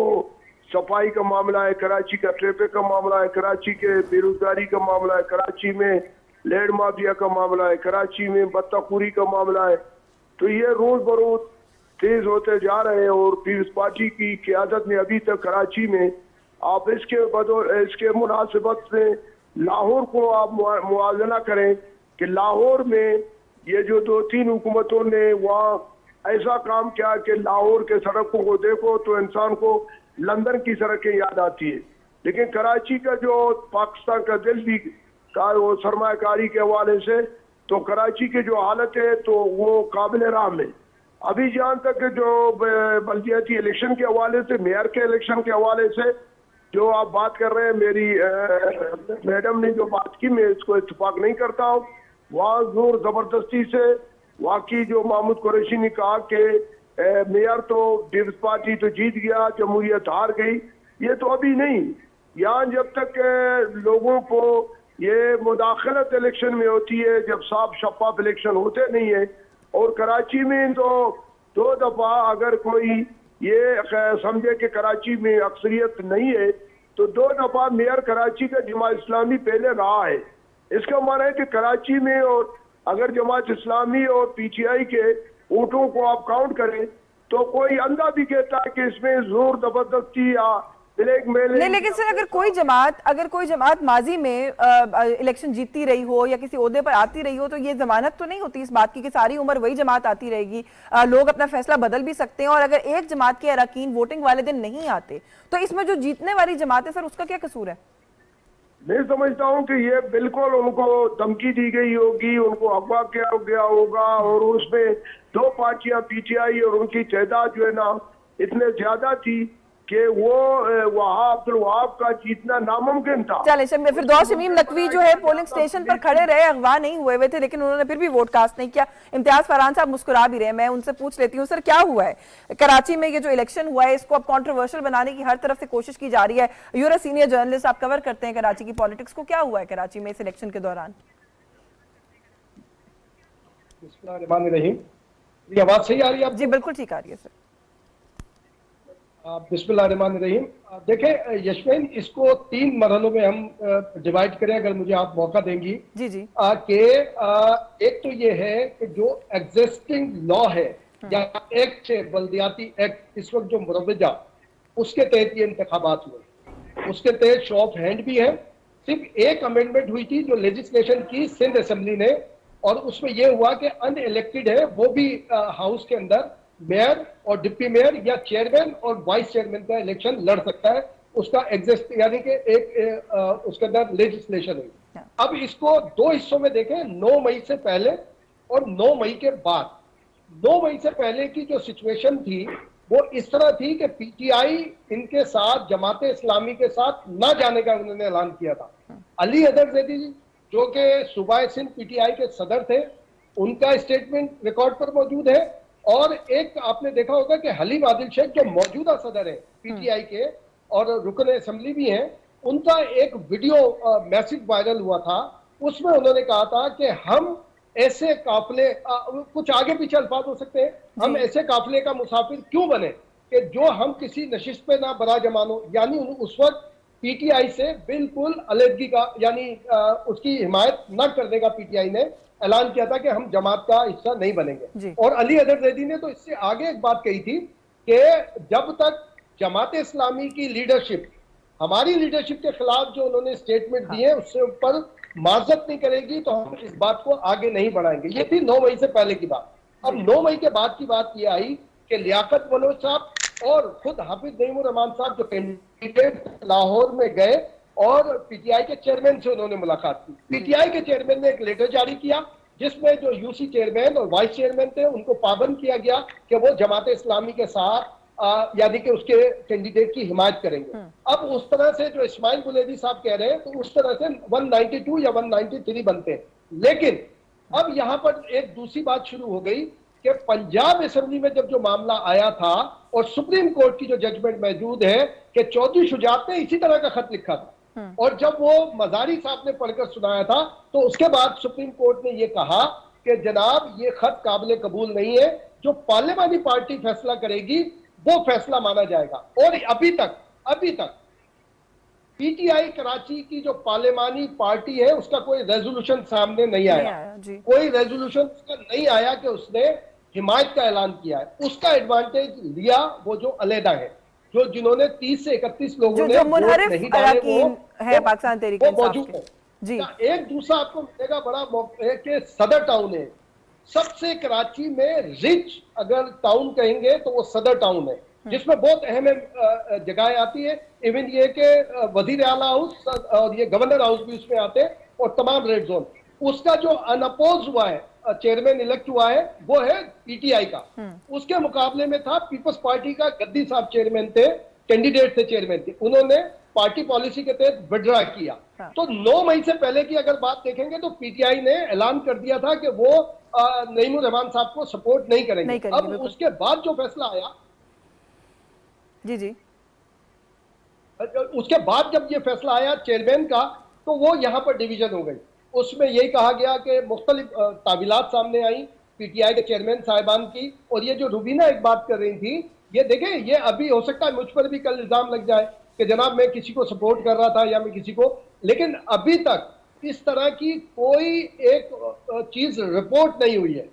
सफाई का मामला है, कराची का ट्रैफिक का मामला है, कराची के बेरोजगारी का मामला है, कराची में लैंड माफिया का मामला है, कराची में बत्ताखोरी का मामला है, तो ये रोज बरोज तेज होते जा रहे हैं। और पीपल्स पार्टी की क़यादत ने अभी तक कराची में, आप इसके मुनासिबत से लाहौर को आप मुआवजा करें कि लाहौर में ये जो 2-3 हुकूमतों ने वहाँ ऐसा काम किया कि लाहौर के सड़कों को देखो तो इंसान को लंदन की सड़कें याद आती है। लेकिन कराची का जो पाकिस्तान का दिल भी का वो सरमायाकारी के हवाले से, तो कराची की जो हालत है तो वो काबिल राम है। अभी जहाँ तक जो बल्दियाती इलेक्शन के हवाले से, मेयर के इलेक्शन के हवाले से जो आप बात कर रहे हैं, मेरी मैडम ने जो बात की, मैं इसको इत्तेफाक नहीं करता हूँ। वहाँ जोर जबरदस्ती से वाकई जो महमूद कुरैशी ने कहा कि मेयर तो पीपल्स पार्टी तो जीत गया, जमहूरियत हार गई, ये तो अभी नहीं, यहाँ जब तक लोगों को ये मुदाखलत इलेक्शन में होती है, जब साफ शफाफ इलेक्शन होते नहीं है, और कराची में तो 2 दफा अगर कोई ये समझे कि कराची में अक्सरियत नहीं है, तो 2 दफा मेयर कराची का जमात इस्लामी पहले रहा है। इसका माना है कि कराची में, और अगर जमात इस्लामी और PTI के वोटों को आप काउंट करें तो कोई अंधा भी कहता है कि इसमें जोर जबरदस्ती या ब्लैकमेल नहीं, लेकिन सर अगर कोई जमात माजी में इलेक्शन जीतती रही हो या किसी ओहदे पर आती रही हो, तो ये जमानत तो नहीं होती इस बात की कि सारी उम्र वही जमात आती रहेगी। लोग अपना फैसला बदल भी सकते हैं, और अगर एक जमात के अरकान वोटिंग वाले दिन नहीं आते तो इसमें जो जीतने वाली जमात है सर, उसका क्या कसूर है? मैं समझता हूँ कि ये बिल्कुल उनको धमकी दी गई होगी, उनको अगवा किया गया होगा, और उसमें 2 पार्टियां PTI और उनकी तादाद जो है ना इतने ज्यादा थी कि वो अब्दुल वहाब का जीतना नामुमकिन था। चले फिरदौस शमीम नकवी जो है पोलिंग स्टेशन पर खड़े रहे, अगवा नहीं हुए थे, लेकिन उन्होंने फिर भी वोट कास्ट नहीं किया। इम्तियाज फरहान साहब मुस्कुरा भी रहे, मैं उनसे पूछ लेती हूँ, सर क्या हुआ है कराची में? ये जो इलेक्शन हुआ है इसको अब कंट्रोवर्शियल बनाने की हर तरफ से कोशिश की जा रही है। यूर सीनियर जर्नलिस्ट, आप कवर करते हैं कराची की पॉलिटिक्स को, क्या हुआ है कराची में इस इलेक्शन के दौरान? मेरी आवाज सही आ रही है? जी बिल्कुल ठीक आ रही है सर। बिस्मिल्लाहिर्रहमानिर्रहीम। देखें यशमीन, इसको 3 मरहलों में हम डिवाइड करें, अगर मुझे आप मौका देंगी। जी जी। एक तो ये है कि जो एग्जिस्टिंग लॉ है या एक्ट है, बल्दियाती एक्ट, इस वक्त जो मुरव्वजा, उसके तहत ये इंतखाबात हुए, उसके तहत शो ऑफ हैंड भी है। सिर्फ एक अमेंडमेंट हुई थी जो लेजिस्लेशन की सिंध असेंबली ने, और उसमें यह हुआ कि अनइलेक्टेड है वो भी हाउस के अंदर मेयर और डिप्टी मेयर या चेयरमैन और वाइस चेयरमैन का इलेक्शन लड़ सकता है। उसका एग्जिस्ट यानी कि एक उसके अंदर लेजिस्लेशन हुई। अब इसको 2 हिस्सों में देखें, 9 मई से पहले और 9 मई के बाद। 9 मई से पहले की जो सिचुएशन थी वो इस तरह थी कि PTI इनके साथ, जमात इस्लामी के साथ ना जाने का उन्होंने ऐलान किया था। अली हैदर जैदी जी जो कि सूबाए सिंध PTI के सदर थे, उनका स्टेटमेंट रिकॉर्ड पर मौजूद है। और एक आपने देखा होगा कि हलीम आदिल शेख जो मौजूदा सदर है PTI के और रुकन असेंबली भी हैं, उनका एक वीडियो मैसेज वायरल हुआ था। उसमें उन्होंने कहा था कि हम ऐसे काफले, कुछ आगे पीछे अल्फाज हो सकते हैं, हम ऐसे काफले का मुसाफिर क्यों बने कि जो हम किसी नशिस्त पे ना बरा जमानो, यानी उस वक्त PTI से बिल्कुल अलहदगी का, यानी उसकी हिमायत न करने का PTI ने ऐलान किया था कि हम जमात का हिस्सा नहीं बनेंगे। और अली हैदर जैदी ने तो इससे आगे एक बात कही थी कि जब तक जमात इस्लामी की लीडरशिप हमारी लीडरशिप के खिलाफ जो उन्होंने स्टेटमेंट दिए उससे ऊपर माजरत नहीं करेगी तो हम इस बात को आगे नहीं बढ़ाएंगे। ये थी 9 मई से पहले की बात। अब 9 मई के बाद की बात ये आई कि लियाकत मनोज साहब और खुद हाफिज नईमुर रहमान साहब जो कैंडिडेट लाहौर में गए और PTI के चेयरमैन से उन्होंने मुलाकात की। PTI के चेयरमैन ने एक लेटर जारी किया जिसमें जो UC चेयरमैन और वाइस चेयरमैन थे उनको पाबंद किया गया कि वो जमात इस्लामी के साथ यानी कि उसके कैंडिडेट की हिमायत करेंगे। अब उस तरह से जो इस्माइल बुलेदी साहब कह रहे हैं तो उस तरह से 192 या 193 बनते हैं। लेकिन अब यहाँ पर एक दूसरी बात शुरू हो गई कि पंजाब असेंबली में जब जो मामला आया था और सुप्रीम कोर्ट की जो जजमेंट मौजूद है कि चौधरी शुजात ने इसी तरह का खत लिखा था, और जब वो मजारी साहब ने पढ़कर सुनाया था तो उसके बाद सुप्रीम कोर्ट ने ये कहा कि जनाब ये खत काबिल कबूल नहीं है, जो पार्लियामानी पार्टी फैसला करेगी वो फैसला माना जाएगा। और अभी तक PTI कराची की जो पार्लियामानी पार्टी है उसका कोई रेजोल्यूशन सामने नहीं आया। कोई रेजोल्यूशन उसका नहीं आया कि उसने हिमायत का ऐलान किया है। उसका एडवांटेज लिया वो जो अलहदा है, जो जिन्होंने 30 से 31 लोगों ने वोट नहीं डाले वो पाकिस्तान तहरीक मौजूद है। जी एक दूसरा आपको मिलेगा बड़ा मौका है कि सदर टाउन है सबसे कराची में रिच अगर टाउन कहेंगे तो वो सदर टाउन है, जिसमें बहुत अहम जगह आती है। इवन ये कि वजीर आला हाउस और ये गवर्नर हाउस भी उसमें आते हैं और तमाम रेड जोन। उसका जो अनअपोज हुआ है, चेयरमैन इलेक्ट हुआ है, वो है PTI का। उसके मुकाबले में था पीपल्स पार्टी का, गद्दी साहब चेयरमैन थे, कैंडिडेट थे चेयरमैन के, उन्होंने पार्टी पॉलिसी के तहत विड्रॉ किया। तो 9 मई से पहले की अगर बात देखेंगे तो PTI ने ऐलान कर दिया था कि वो नईमुर रहमान साहब को सपोर्ट नहीं करेंगे। अब उसके बाद जो फैसला आया जी उसके बाद जब ये फैसला आया चेयरमैन का, तो वो यहाँ पर डिवीजन हो गई। उसमें यही कहा गया कि मुख्तलिफ तावीलात सामने आई पीटीआई के चेयरमैन साहिबान की। और ये जो रुबीना एक बात कर रही थी, ये देखें, ये अभी हो सकता है मुझ पर भी कल इल्जाम लग जाए कि जनाब मैं किसी को सपोर्ट कर रहा था या मैं किसी को, लेकिन अभी तक इस तरह की कोई एक चीज रिपोर्ट नहीं हुई है,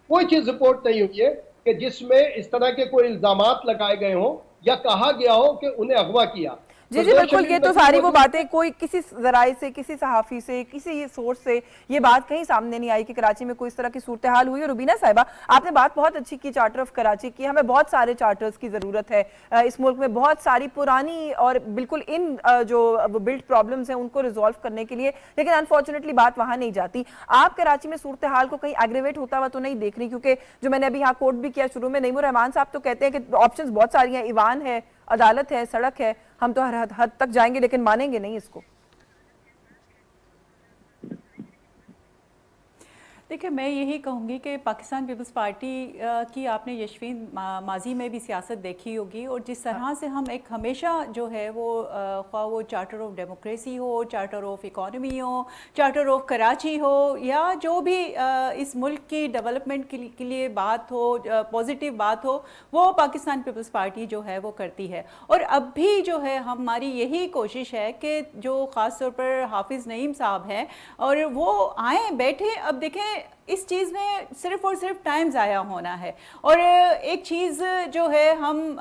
कोई चीज रिपोर्ट नहीं हुई है कि जिसमें इस तरह के कोई इल्जामात लगाए गए हों या कहा गया हो कि उन्हें अगवा किया। जी जी बिल्कुल, ये तो सारी वो बातें कोई किसी जराए से, किसी सहाफ़ी से, किसी सोर्स से ये बात कहीं सामने नहीं आई कि कराची में कोई इस तरह की सूरत हाल हुई। और रुबीना साहिबा, आपने बात बहुत अच्छी की चार्टर ऑफ कराची की। हमें बहुत सारे चार्टर्स की ज़रूरत है इस मुल्क में, बहुत सारी पुरानी और बिल्कुल इन जो बिल्ट प्रॉब्लम्स हैं उनको रिजॉल्व करने के लिए, लेकिन अनफॉर्चुनेटली बात वहाँ नहीं जाती। आप कराची में सूरत हाल को कहीं एग्रेवेट होता हुआ तो नहीं देख रही? क्योंकि जो मैंने अभी यहाँ कोट भी किया शुरू में, नईमुर रहमान साहब तो कहते हैं कि ऑप्शन बहुत सारी हैं, ईवान है, अदालत है, सड़क है, हम तो हर हद तक जाएंगे लेकिन मानेंगे नहीं इसको। देखिए, मैं यही कहूँगी कि पाकिस्तान पीपल्स पार्टी की आपने यशवीन माजी में भी सियासत देखी होगी, और जिस तरह से हम एक हमेशा जो है वो ख्वाह वो चार्टर ऑफ डेमोक्रेसी हो, चार्टर ऑफ इकॉनमी हो, चार्टर ऑफ कराची हो, या जो भी इस मुल्क की डेवलपमेंट के लिए बात हो, पॉजिटिव बात हो, वो पाकिस्तान पीपल्स पार्टी जो है वो करती है। और अब भी जो है हमारी यही कोशिश है कि जो ख़ास तौर पर हाफिज़ नईम साहब हैं और वो आए बैठे। अब देखें, इस चीज़ में सिर्फ और सिर्फ टाइम ज़ाया होना है। और एक चीज़ जो है, हम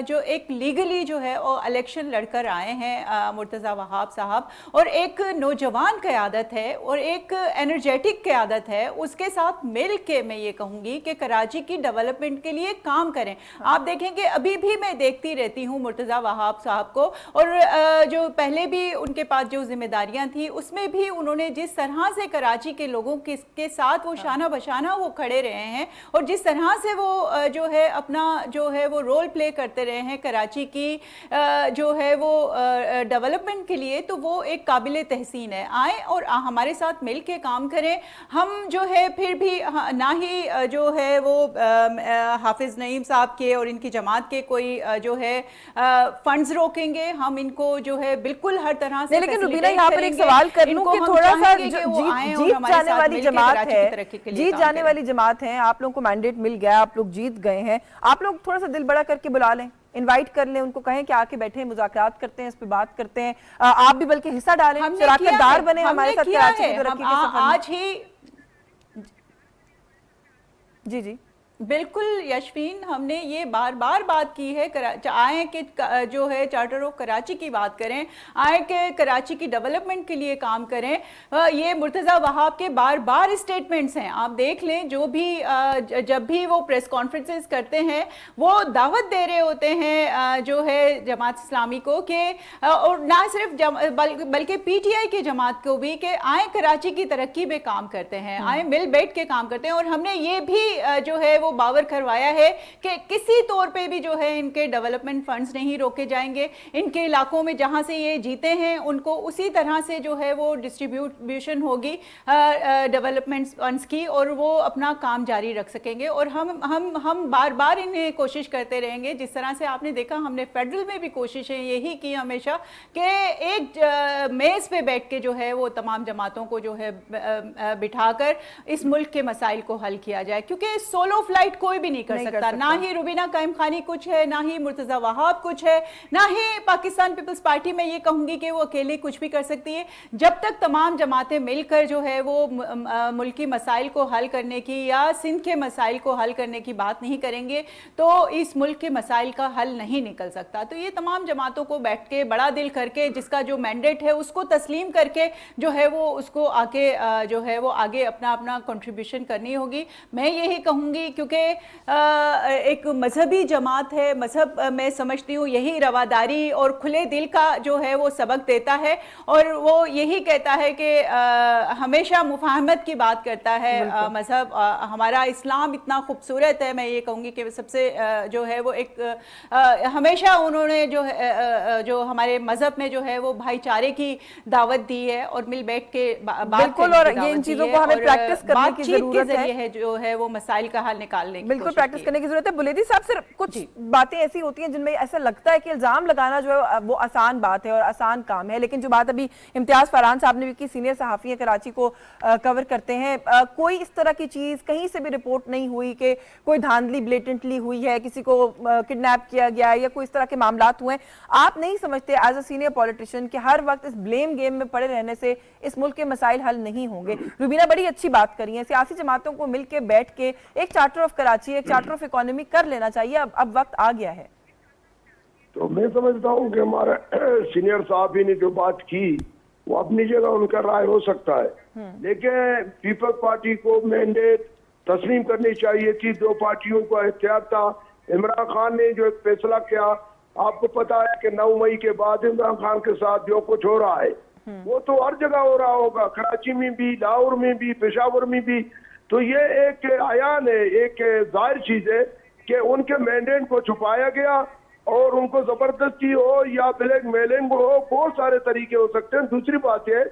जो एक लीगली जो है वो इलेक्शन लड़कर आए हैं मुर्तज़ा वहाब साहब, और एक नौजवान क़यादत है और एक एनर्जेटिक क़यादत है, उसके साथ मिल के मैं ये कहूँगी कि कराची की डेवलपमेंट के लिए काम करें। आप देखें कि अभी भी मैं देखती रहती हूँ मुर्तज़ा वहाब साहब को, और जो पहले भी उनके पास जो जिम्मेदारियाँ थी उसमें भी उन्होंने जिस तरह से कराची के लोगों के साथ वो शाना बशाना वो खड़े रहे हैं, और जिस तरह से वो जो है अपना जो है वो रोल प्ले करते रहे हैं कराची की जो है वो डेवलपमेंट के लिए, तो वो एक काबिल तहसीन है। आए और हमारे साथ मिल के काम करें। हम जो है फिर भी ना ही जो है वो हाफिज़ नईम साहब के और इनकी जमात के कोई जो है फंड्स रोकेंगे, हम इनको जो है बिल्कुल हर तरह से। लेकिन रुबीना, यहाँ पर एक सवाल कर लूं कि थोड़ा सा जीत जाने वाली जमात है, जीत जाने वाली जमात है, आप लोगों को मैंडेट मिल गया, आप लोग जीत गए हैं, आप लोग थोड़ा सा दिल बड़ा करके बुला लें, इनवाइट कर लें, उनको कहें कि आके बैठे मुज़ाकरात करते हैं, इस पे बात करते हैं, आप भी बल्कि हिस्सा डालें, शराकतदार बने हमारे साथ कराची की तरक्की के सफर में। आज ही जी जी बिल्कुल यशवीन, हमने ये बार बार बात की है, आए कि जो है चार्टर ऑफ कराची की बात करें, आए कि कराची की डेवलपमेंट के लिए काम करें। ये मुर्तज़ा वहाब के बार बार स्टेटमेंट्स हैं, आप देख लें, जो भी जब भी वो प्रेस कॉन्फ्रेंसेस करते हैं वो दावत दे रहे होते हैं जो है जमात इस्लामी को कि, और ना सिर्फ बल्कि पीटीआई की जमात को भी, कि आए कराची की तरक्की में काम करते हैं, आए मिल बैठ के काम करते हैं। और हमने ये भी जो है वो बावर करवाया है कि किसी तौर पे भी जो है इनके डेवलपमेंट फंड्स नहीं रोके जाएंगे, इनके इलाकों में जहां से ये जीते हैं उनको उसी तरह से जो है वो डिस्ट्रीब्यूशन होगी डेवलपमेंट फंड्स की, और वो अपना काम जारी रख सकेंगे। और हम बार बार इन्हें कोशिश करते रहेंगे, जिस तरह से आपने देखा हमने फेडरल में भी कोशिशें यही की हमेशा कि एक मेज पे बैठ के जो है वो तमाम जमातों को जो है बिठाकर इस मुल्क के मसाइल को हल किया जाए, क्योंकि सोलो फ्लाइट कोई भी नहीं कर सकता। ना ही रुबीना कायम खानी कुछ है, ना ही मुर्तज़ा वहाब कुछ है, ना ही पाकिस्तान पीपल्स पार्टी में ये कहूंगी कि वो अकेले कुछ भी कर सकती है। जब तक तमाम जमातें मिलकर जो है वो मुल्की मसाइल को हल करने की या सिंध के मसाइल को हल करने की बात नहीं करेंगे तो इस मुल्क के मसाइल का हल नहीं निकल सकता। तो ये तमाम जमातों को बैठ के बड़ा दिल करके, जिसका जो मैंडेट है उसको तस्लीम करके जो है वो उसको आके जो है वो आगे अपना अपना कंट्रीब्यूशन करनी होगी। मैं यही कहूँगी, क्योंकि एक मजहबी जमात है, मजहब मैं समझती हूँ यही रवादारी और खुले दिल का जो है वो सबक देता है, और वो यही कहता है कि हमेशा मुफाहमत की बात करता है मजहब। हमारा इस्लाम इतना खूबसूरत है, मैं ये कहूँगी कि सबसे जो है वो एक हमेशा उन्होंने जो हमारे मजहब में जो है वो भाईचारे की दावत दी है और मिल बैठ के बात बिल्कुल, और ये इन चीजों को हमें प्रैक्टिस करने की जरूरत है, जो है वो मसाइल का हल निकाल निकालने की बिल्कुल कोशिश प्रैक्टिस की। करने की जरूरत है। बुलेदी साहब, सिर्फ कुछ बातें ऐसी होती हैं जिनमें ऐसा लगता है कि इल्जाम लगाना जो है वो आसान बात है और आसान काम है, लेकिन जो बात अभी इम्तियाज फरहान साहब ने भी की, सीनियर सहाफ़ी हैं, कराची को कवर करते हैं, कोई इस तरह की चीज कहीं से भी रिपोर्ट नहीं हुई कि कोई धांधली ब्लेटेंटली हुई है, किसी को किडनैप किया गया है या कोई इस तरह के मामलात हुए हैं। आप नहीं समझते एज अ सीनियर पॉलिटिशियन कि हर वक्त इस ब्लेम गेम में पड़े रहने से इस मुल्क के मसाइल हल नहीं होंगे? रुबीना बड़ी अच्छी बात करी है, सियासी जमातों को मिलकर बैठ के एक चार्टर ऑफ कराची, एक चार्टर ऑफ इकोनॉमी कर लेना चाहिए। अब वक्त आ गया है। तो मैं समझता हूँ कि हमारा सीनियर साहब ने जो बात की वो अपनी जगह उनका राय हो सकता है, लेकिन पीपल्स पार्टी को मैंडेट तस्लीम करनी चाहिए थी। दो पार्टियों को एहतियात था। इमरान खान ने जो एक फैसला किया, आपको पता है कि 9 मई के बाद इमरान खान के साथ जो कुछ हो रहा है वो तो हर जगह हो रहा होगा, कराची में भी, लाहौर में भी, पेशावर में भी। तो ये एक आयान है, एक जाहिर चीज है कि उनके मैंडेट को छुपाया गया और उनको जबरदस्ती हो या ब्लैक मेलिंग हो, बहुत सारे तरीके हो सकते हैं। दूसरी बात है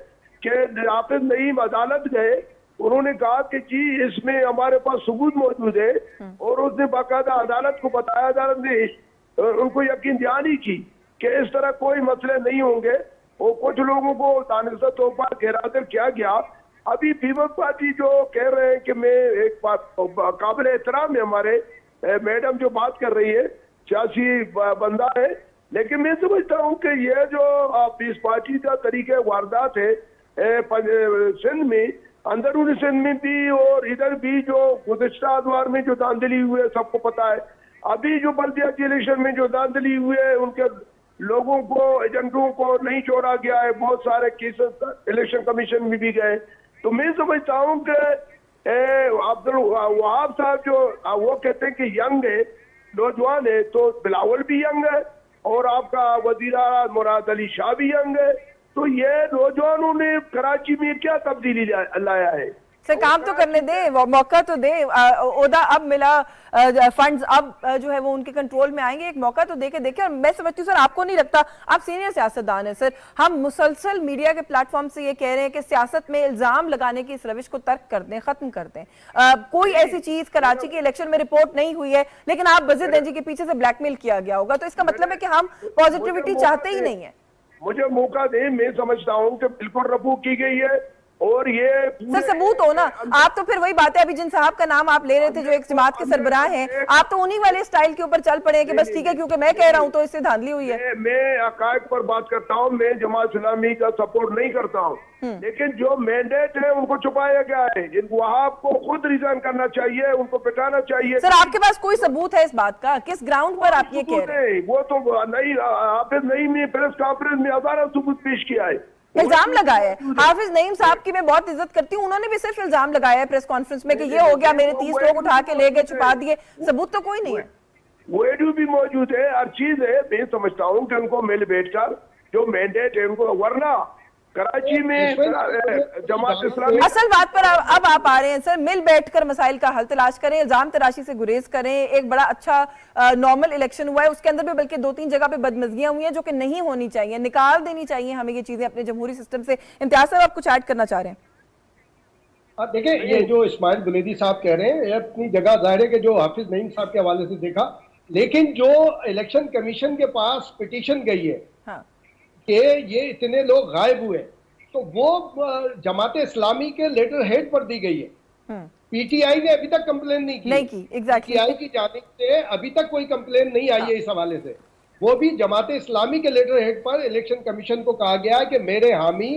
कि हाफिज नईम अदालत गए, उन्होंने कहा कि जी इसमें हमारे पास सबूत मौजूद है और उसने बाकायदा अदालत को बताया, अदालत ने उनको यकीन दहानी की कि इस तरह कोई मसले नहीं होंगे और कुछ लोगों को दानिशतों पर घेराव किया गया। अभी पीपल्स पार्टी जो कह रहे हैं कि मैं एक काबिल एहतराम है हमारे मैडम जो बात कर रही है, सियासी बंदा है, लेकिन मैं समझता हूँ कि ये जो पीस पार्टी का तरीके वारदात है सिंध में, अंदरूनी सिंध में भी और इधर भी जो गुज़िश्ता अदवार में जो धांधली हुए सबको पता है। अभी जो बल्दियाती इलेक्शन में जो धांधली हुए, उनके लोगों को, एजेंटों को नहीं छोड़ा गया है, बहुत सारे केसेस इलेक्शन कमीशन में भी गए। तो मैं समझता हूँ कि अब्दुल वहाब साहब जो वो कहते हैं कि यंग है, नौजवान है, तो बिलावल भी यंग है और आपका वजीर आला मुराद अली शाह भी यंग है। तो ये नौजवानों ने कराची में क्या तब्दीली लाया है? सर काम तो करने दे, मौका तो दे। ओदा अब मिला, फंड्स अब जो है वो उनके कंट्रोल में आएंगे, एक मौका तो दे के देखें। और मैं समझती हूँ सर, आपको नहीं लगता, आप सीनियर सियासतदान हैं सर, हम मुसलसल मीडिया के प्लेटफॉर्म से ये कह रहे हैं कि सियासत में इल्जाम लगाने की इस रविश को तर्क कर दें, खत्म कर दें। कोई ऐसी चीज कराची के इलेक्शन में रिपोर्ट नहीं हुई है, लेकिन आप वजीर देंजी के पीछे से ब्लैकमेल किया गया होगा, तो इसका मतलब है कि हम पॉजिटिविटी चाहते ही नहीं है। मुझे मौका दे, मैं समझता हूँ कि बिल्कुल रफू की गई है और ये सर सबूत हो ना। आप तो फिर वही बात है, अभी जिन साहब का नाम आप ले रहे थे जो एक जमात के सरबराह हैं, आप तो उन्हीं वाले स्टाइल के ऊपर चल पड़े हैं कि बस ठीक है क्योंकि मैं कह रहा हूं तो इससे धांधली हुई है। मैं हकायक पर बात करता हूं, मैं जमात इस्लामी का सपोर्ट नहीं करता हूं, लेकिन जो मैंडेट है उनको छुपाया गया है। इनको आपको खुद रिजाइन करना चाहिए, उनको पिटाना चाहिए। सर आपके पास कोई सबूत है इस बात का? किस ग्राउंड पर आप ये कह रहे हैं? वो तो नहीं, हाफिज नईम ने प्रेस कॉन्फ्रेंस में हजारों सबूत पेश किया है, इल्जाम लगाया है। हाफिज नईम साहब की मैं बहुत इज्जत करती हूँ, उन्होंने भी सिर्फ इल्जाम लगाया है प्रेस कॉन्फ्रेंस में कि ये हो गया, मेरे 30 लोग उठा के ले गए, छुपा दिए, सबूत तो कोई नहीं है। वो एडियो भी मौजूद है, हर चीज है। मैं समझता हूँ कि उनको मिल बैठकर जो मैंडेट है उनको, वरना कराची में जमात इस्लामी असल बात पर अब आप आ रहे हैं सर, मिल बैठकर मसाइल का हल तलाश करें, इल्जाम तराशी से गुरेज करें। एक बड़ा अच्छा नॉर्मल इलेक्शन हुआ है, उसके अंदर भी बल्कि 2-3 जगह पे बदमजगियां हुई हैं जो कि नहीं होनी चाहिए, निकाल देनी चाहिए हमें ये चीजें अपने जमहूरी सिस्टम से। इम्तियाज साहब आप कुछ ऐड करना चाह रहे हैं? देखिए, ये जो इस्माइल बुलेदी साहब कह रहे हैं, ये अपनी जगह जाहिर है कि जो हाफिज नईम साहब के हवाले से देखा, लेकिन जो इलेक्शन कमीशन के पास पिटीशन गई है कि ये इतने लोग गायब हुए, तो वो जमात इस्लामी के लेटर हेड पर दी गई है। पीटीआई ने अभी तक कंप्लेन नहीं की। एग्जैक्टली। पीटीआई की जानिब से अभी तक कोई कंप्लेन नहीं आई है इस हवाले से। वो भी जमात इस्लामी के लेटर हेड पर इलेक्शन कमीशन को कहा गया है कि मेरे हामी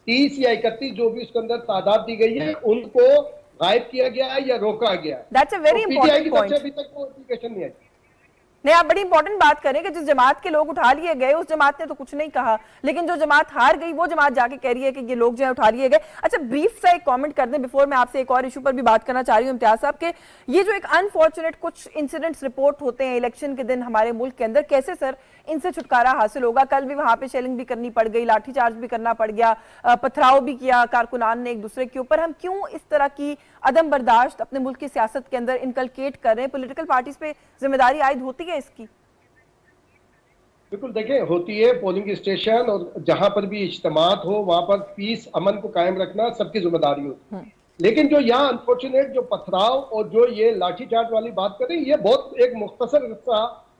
30 या 31 जो भी उसके अंदर तादाद दी गई है उनको गायब किया गया है या रोका गया है। That's a very important point. अभी तक वो एप्लीकेशन नहीं आई। नहीं, आप बड़ी इंपॉर्टेंट बात करें कि जिस जमात के लोग उठा लिए गए उस जमात ने तो कुछ नहीं कहा, लेकिन जो जमात हार गई वो जमात जाके कह रही है कि ये लोग जो है उठा लिए गए। अच्छा, ब्रीफ सा एक कमेंट कर दें बिफोर मैं आपसे एक और इशू पर भी बात करना चाह रही हूँ इम्तियाज साहब के, ये जो एक अनफॉर्चुनेट कुछ इंसिडेंट्स रिपोर्ट होते हैं इलेक्शन के दिन हमारे मुल्क के अंदर, कैसे सर इनसे छुटकारा हासिल होगा? कल भी वहां पे शेलिंग भी करनी पड़ गई, लाठीचार्ज भी करना पड़ गया, पथराव भी किया कारकुनान ने एक दूसरे के ऊपर। हम क्यों इस तरह की अदम बर्दाश्त अपने मुल्क की सियासत के अंदर इनकलकेट कर रहे हैं? पॉलिटिकल पार्टीज पे जिम्मेदारी आयद होती है इसकी? बिल्कुल, देखें, होती है। पोलिंग स्टेशन और जहां पर भी इज्तिमात हो वहां पर पीस अमन को कायम रखना सबकी जिम्मेदारी होती है। लेकिन जो यहाँ अनफॉर्चुनेट जो पथराव और जो ये लाठीचार्ज वाली बात करें, ये बहुत एक मुख्तसर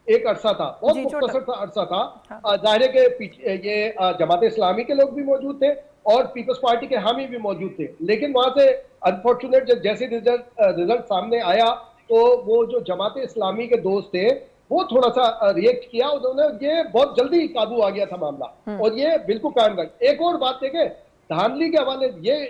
एक अरसा था, बहुत मुख्तसर अरसा था। जाहिर है कि पीछे ये जमात इस्लामी के लोग भी मौजूद थे और पीपल्स पार्टी के हामी भी मौजूद थे, लेकिन वहां से अनफॉर्चुनेट जैसे रिजल्ट सामने आया तो वो जो जमात इस्लामी के दोस्त थे वो थोड़ा सा रिएक्ट किया, उन्होंने ये बहुत जल्दी काबू आ गया था मामला और ये बिल्कुल कायम रख। एक और बात देखें धांधली के हवाले,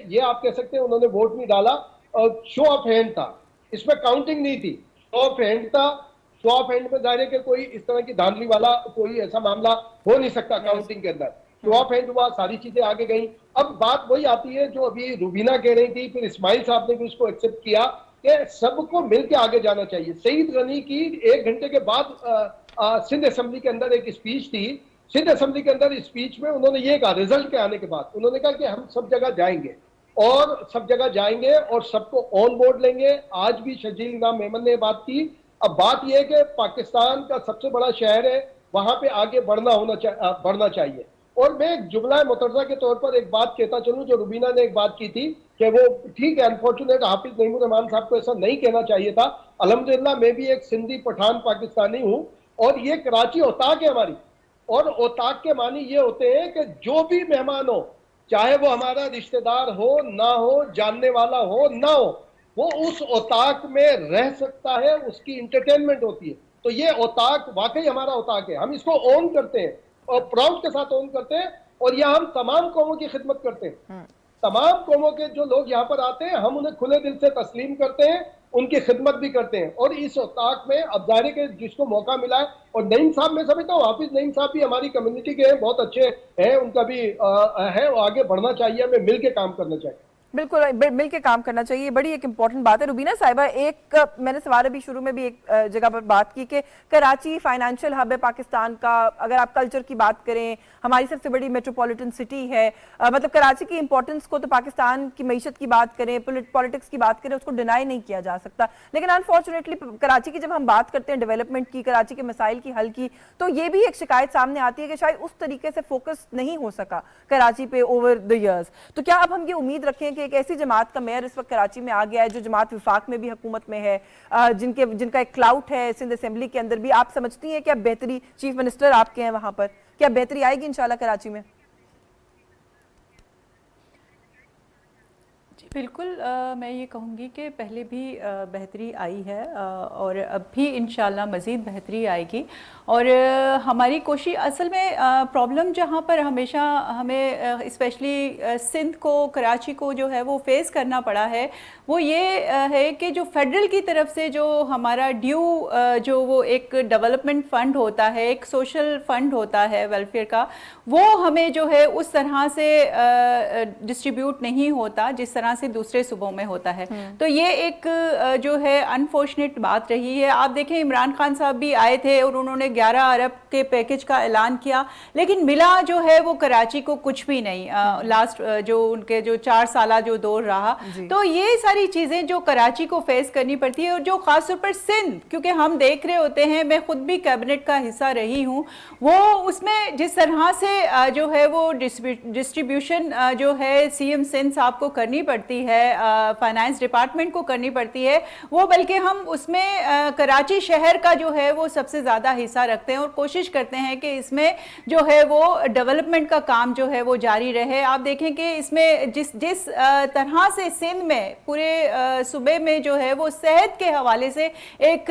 ये आप कह सकते हैं उन्होंने वोट नहीं डाला और शो ऑफ हैंड था, इसमें काउंटिंग नहीं थी, शो ऑफ हैंड था। शो ऑफ हैंड में जाहिर है कि कोई इस तरह की धांधली वाला कोई ऐसा मामला हो नहीं सकता काउंटिंग के अंदर। शो ऑफ हैंड हुआ, सारी चीजें आगे गई। अब बात वही आती है जो अभी रुबीना कह रही थी, फिर इस्माइल साहब ने भी उसको एक्सेप्ट किया कि सबको मिलकर आगे जाना चाहिए। सईद गनी की 1 घंटे के बाद सिंध असेंबली के अंदर एक स्पीच थी, सिंध असेंबली के अंदर स्पीच में उन्होंने ये कहा, रिजल्ट के आने के बाद उन्होंने कहा कि हम सब जगह जाएंगे और सब जगह जाएंगे और सबको ऑन बोर्ड लेंगे। आज भी शजील इनाम मेमन ने बात की। अब बात यह है कि पाकिस्तान का सबसे बड़ा शहर है, वहां पे आगे बढ़ना चाहिए। और मैं एक जुमला मुतरजा के तौर पर एक बात कहता चलूं, जो रुबीना ने एक बात की थी कि वो ठीक है अनफॉर्चुनेट हाफिज नईमुर रहमान साहब को ऐसा नहीं कहना चाहिए था। अल्हम्दुलिल्लाह मैं भी एक सिंधी पठान पाकिस्तानी हूं और ये कराची औताक है हमारी, और औताक के मानी ये होते हैं कि जो भी मेहमान हो, चाहे वो हमारा रिश्तेदार हो ना हो, जानने वाला हो ना हो, वो उस औताक में रह सकता है, उसकी इंटरटेनमेंट होती है। तो ये औताक वाकई हमारा औताक है, हम इसको ओन करते हैं और प्राउड के साथ ओन करते हैं। और यह हम तमाम कौमों की खिदमत करते हैं, तमाम कौमों के जो लोग यहाँ पर आते हैं हम उन्हें खुले दिल से तस्लीम करते हैं, उनकी खिदमत भी करते हैं। और इस औताक में अब जाहिर है कि जिसको मौका मिला है, और नईम साहब मैं समझता हूँ हाफिज नईम साहब भी हमारी कम्युनिटी के हैं, बहुत अच्छे हैं, उनका भी है, आगे बढ़ना चाहिए, हमें मिल के काम करना चाहिए। बिल्कुल मिल के काम करना चाहिए, बड़ी एक इंपॉर्टेंट बात है। रुबीना साहिबा, एक मैंने सवाल अभी शुरू में भी एक जगह पर बात की कि कराची फाइनेंशियल हब है पाकिस्तान का, अगर आप कल्चर की बात करें हमारी सबसे बड़ी मेट्रोपॉलिटन सिटी है, मतलब कराची की इंपॉर्टेंस को तो पाकिस्तान की मईशत की बात करें, पॉलिटिक्स की बात करें, उसको डिनाई नहीं किया जा सकता। लेकिन अनफॉर्चुनेटली कराची की जब हम बात करते हैं डेवलपमेंट की, कराची के मसाइल की हल की, तो ये भी एक शिकायत सामने आती है कि शायद उस तरीके से फोकस नहीं हो सका कराची पे ओवर द ईयर्स। तो क्या अब हम ये उम्मीद रखें कि एक ऐसी जमात का मेयर इस वक्त कराची में आ गया है जो जमात विफाक में भी हुकूमत में है, जिनका एक क्लाउट है सिंध असेंबली के अंदर भी, आप समझती हैं क्या बेहतरी, चीफ मिनिस्टर आपके हैं वहां पर, क्या बेहतरी आएगी इंशाल्लाह कराची में? बिल्कुल मैं ये कहूँगी कि पहले भी बेहतरी आई है और अब भी इंशाल्लाह मज़ीद बेहतरी आएगी। और हमारी कोशिश, असल में प्रॉब्लम जहाँ पर हमेशा हमें स्पेशली सिंध को, कराची को जो है वो फेस करना पड़ा है, वो ये है कि जो फेडरल की तरफ से जो हमारा ड्यू जो वो एक डेवलपमेंट फ़ंड होता है, एक सोशल फ़ंड होता है वेलफेयर का, वो हमें जो है उस तरह से डिस्ट्रीब्यूट नहीं होता जिस तरह से दूसरे सूबों में होता है। तो ये एक जो है अनफॉर्चुनेट बात रही है। आप देखें इमरान खान साहब भी आए थे और उन्होंने 11 अरब के पैकेज का ऐलान किया, लेकिन मिला जो है वो कराची को कुछ भी नहीं। लास्ट जो उनके जो 4 साल जो दौर रहा, तो ये सारी चीज़ें जो कराची को फेस करनी पड़ती है, और जो खासतौर पर सिंध, क्योंकि हम देख रहे होते हैं, मैं खुद भी कैबिनेट का हिस्सा रही हूँ, वो उसमें जिस तरह से जो है वो डिस्ट्रीब्यूशन जो है सीएम सिंध साहब को करनी पड़ती है, फाइनेंस डिपार्टमेंट को करनी पड़ती है, वो बल्कि हम उसमें कराची शहर का जो है वो सबसे ज़्यादा हिस्सा रखते हैं और कोशिश करते हैं कि इसमें जो है वो डेवलपमेंट का काम जो है वो जारी रहे। आप देखें कि इसमें जिस तरह से सिंध में पूरे सूबे में जो है वो सेहत के हवाले से एक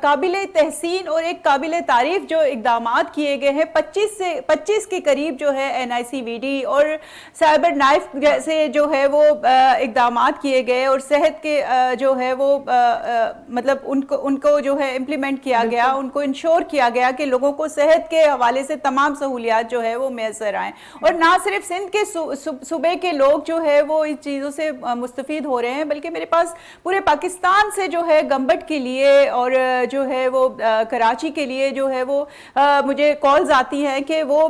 काबिल तहसीन और एक काबिल तारीफ जो इकदामात किए गए हैं, 25 के करीब जो है NICVD और साइबर नाइफ जैसे जो है वो इकदामात किए गए, और सेहत के जो है वो मतलब उनको जो है इम्प्लीमेंट किया गया, उनको इंश्योर किया गया कि लोगों को सेहत के हवाले से तमाम सहूलियात जो है वो मैसर आएँ। और ना सिर्फ सिंध के सूबे के लोग जो है वो इस चीज़ों से मुस्तफीद हो रहे हैं, बल्कि मेरे पास पूरे पाकिस्तान से जो है गंबट के लिए और जो है वो कराची के लिए जो है वो मुझे कॉल्स आती हैं कि वो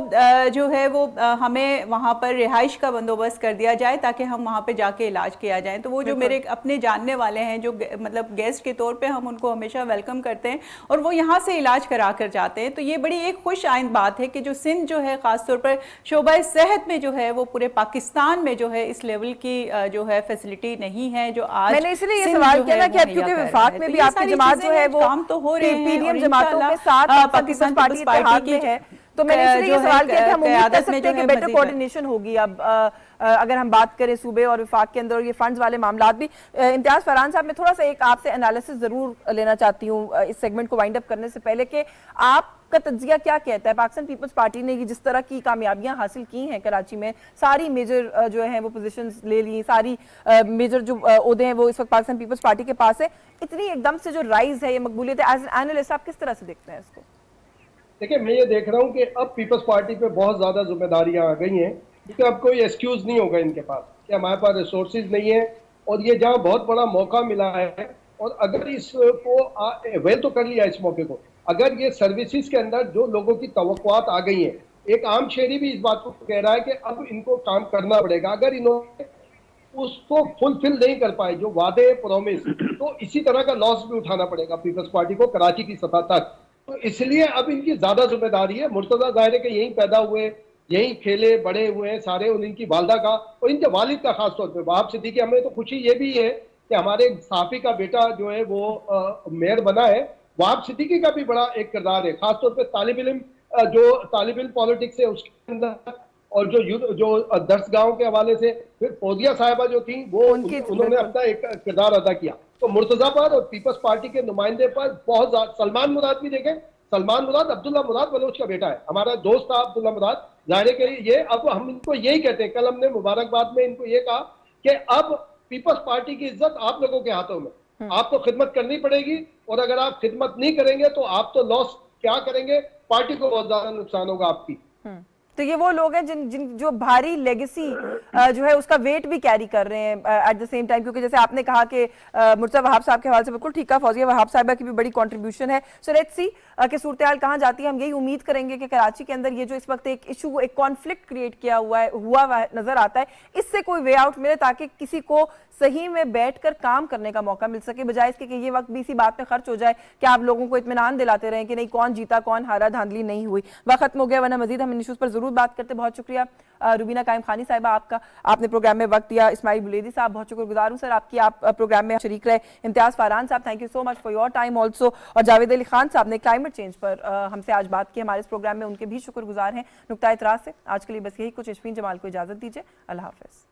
जो है वो हमें वहाँ पर रिहाइश का बंदोबस्त कर दिया जाए ताकि हम वहाँ पे जाके आके इलाज किया जाए। तो वो जो मेरे अपने जानने वाले हैं जो मतलब गेस्ट के तौर पे हम उनको हमेशा वेलकम करते हैं और वो यहाँ से इलाज करा कर जाते हैं। तो ये बड़ी एक खुश आइंद बात है कि जो सिंध जो है ख़ासतौर पर शोबा सेहत में जो है वो पूरे पाकिस्तान में जो है इस लेवल की जो है फैसिलिटी नहीं है जो आज मैंने इसलिए ये सवाल किया ना कि अब क्योंकि वफाक में भी आपकी जमात जो है वो काम तो हो रहे हैं पीडीएम जमातों के साथ पाकिस्तान पार्टी इत्तेहाद में है, तो मैंने इसलिए ये सवाल किया कि हम उम्मीद कर सकते हैं कि बेटर कोऑर्डिनेशन होगी। अब अगर हम बात करें सूबे और विफाक के अंदर ये फंड्स वाले मामलात भी। इम्तियाज फरहान साहब, मैं थोड़ा सा एक आपसे एनालिसिस जरूर लेना चाहती हूँ इस सेगमेंट को वाइंड अप करने से पहले कि आपका तज्जिया क्या कहता है। पाकिस्तान पीपल्स पार्टी ने जिस तरह की कामयाबियां हासिल की हैं कराची में, सारी मेजर जो है वो पोजीशंस ले ली, सारी मेजर जो ओहदे हैं वो इस वक्त पाकिस्तान पीपल्स पार्टी के पास है, इतनी एकदम से जो राइज है ये मकबूलियत है, एज एन एनालिस्ट आप किस तरह से देखते हैं इसको? देखिए, मैं ये देख रहा हूँ कि अब पीपल्स पार्टी पे बहुत ज्यादा जिम्मेदारियां आ गई हैं, क्योंकि अब कोई एक्सक्यूज नहीं होगा इनके पास कि हमारे पास रिसोर्सेज नहीं है, और ये जहाँ बहुत बड़ा मौका मिला है और अगर इसको वेल तो कर लिया इस मौके को, अगर ये सर्विसेज के अंदर जो लोगों की तवक्कुआत आ गई हैं, एक आम शहरी भी इस बात को कह रहा है कि अब इनको काम करना पड़ेगा। अगर इन्होंने उसको फुलफिल नहीं कर पाए जो वादे प्रोमिस, तो इसी तरह का लॉस भी उठाना पड़ेगा पीपल्स पार्टी को कराची की सतह तक। तो इसलिए अब इनकी ज्यादा जिम्मेदारी है। मुर्तजा ज़ाहिर है कि यहीं पैदा हुए, यहीं खेले बड़े हुए हैं सारे, और इनकी वालदा का और इनके वालिद का खासतौर पर वहाब सिद्दीकी। हमें तो खुशी ये भी है कि हमारे सहाफ़ी का बेटा जो है वो मेयर बना है। वहाब सिद्दीकी का भी बड़ा एक किरदार है, खासतौर पर तालिब इल्म जो तालिब इल्म पॉलिटिक्स है उसके अंदर, और जो दर्सगाहों के हवाले से फिर फौजिया साहिबा जो थी वो उन्होंने अपना एक किरदार अदा किया। तो मुर्तजा पर और पीपल्स पार्टी के नुमाइंदे पर बहुत ज्यादा, सलमान मुराद भी देखें, सलमान मुराद अब्दुल्ला मुराद बलोच का बेटा है, हमारा दोस्त था अब्दुल्ला मुराद। जाहिर है कि ये अब हम इनको यही कहते हैं, कल हमने मुबारकबाद में इनको ये कहा कि अब पीपल्स पार्टी की इज्जत आप लोगों के हाथों में, आपको खिदमत करनी पड़ेगी, और अगर आप खिदमत नहीं करेंगे तो आप तो लॉस क्या करेंगे, पार्टी को बहुत ज्यादा नुकसान होगा आपकी। तो ये वो लोग हैं जिन जो भारी लेगेसी जो है उसका वेट भी कैरी कर रहे हैं एट द सेम टाइम, क्योंकि जैसे आपने कहा कि मुर्तजा वहाब साहब के हवाले से बिल्कुल ठीक है, फौजिया वहाब साहिबा की भी बड़ी कंट्रीब्यूशन है। सो लेट्स सी कि सूरत हाल कहाँ जाती है। हम यही उम्मीद करेंगे कि कराची के अंदर ये जो इस वक्त एक इशू, एक कॉन्फ्लिक्ट क्रिएट किया हुआ नजर आता है, इससे कोई वे आउट मिले ताकि किसी को सही में बैठकर काम करने का मौका मिल सके, बजाय इसके कि ये वक्त भी इसी बात में खर्च हो जाए कि आप लोगों को इत्मीनान दिलाते रहें कि नहीं कौन जीता कौन हारा, धांधली नहीं हुई। वक्त खत्म हो गया, वरना मजीद हम इन इशूज़ पर जरूर बात करते। बहुत शुक्रिया रुबीना कायम खानी साहिबा आपका, आपने प्रोग्राम में वक्त दिया। इस्माइल बुलेदी साहब बहुत शुक्रगुजार हूँ सर आपकी, आप प्रोग्राम में शरीक रहे। इम्तियाज फरहान साहब thank you so much for your time also, और जावेद अली खान साहब ने क्लाइमेट चेंज पर हमसे आज बात की हमारे इस प्रोग्राम में, उनके भी शुक्रगुजार हैं। नुक्ता इतराज से आज के लिए बस यही कुछ। इशफीन जमाल को इजाजत दीजिए, अल्लाह हाफिज।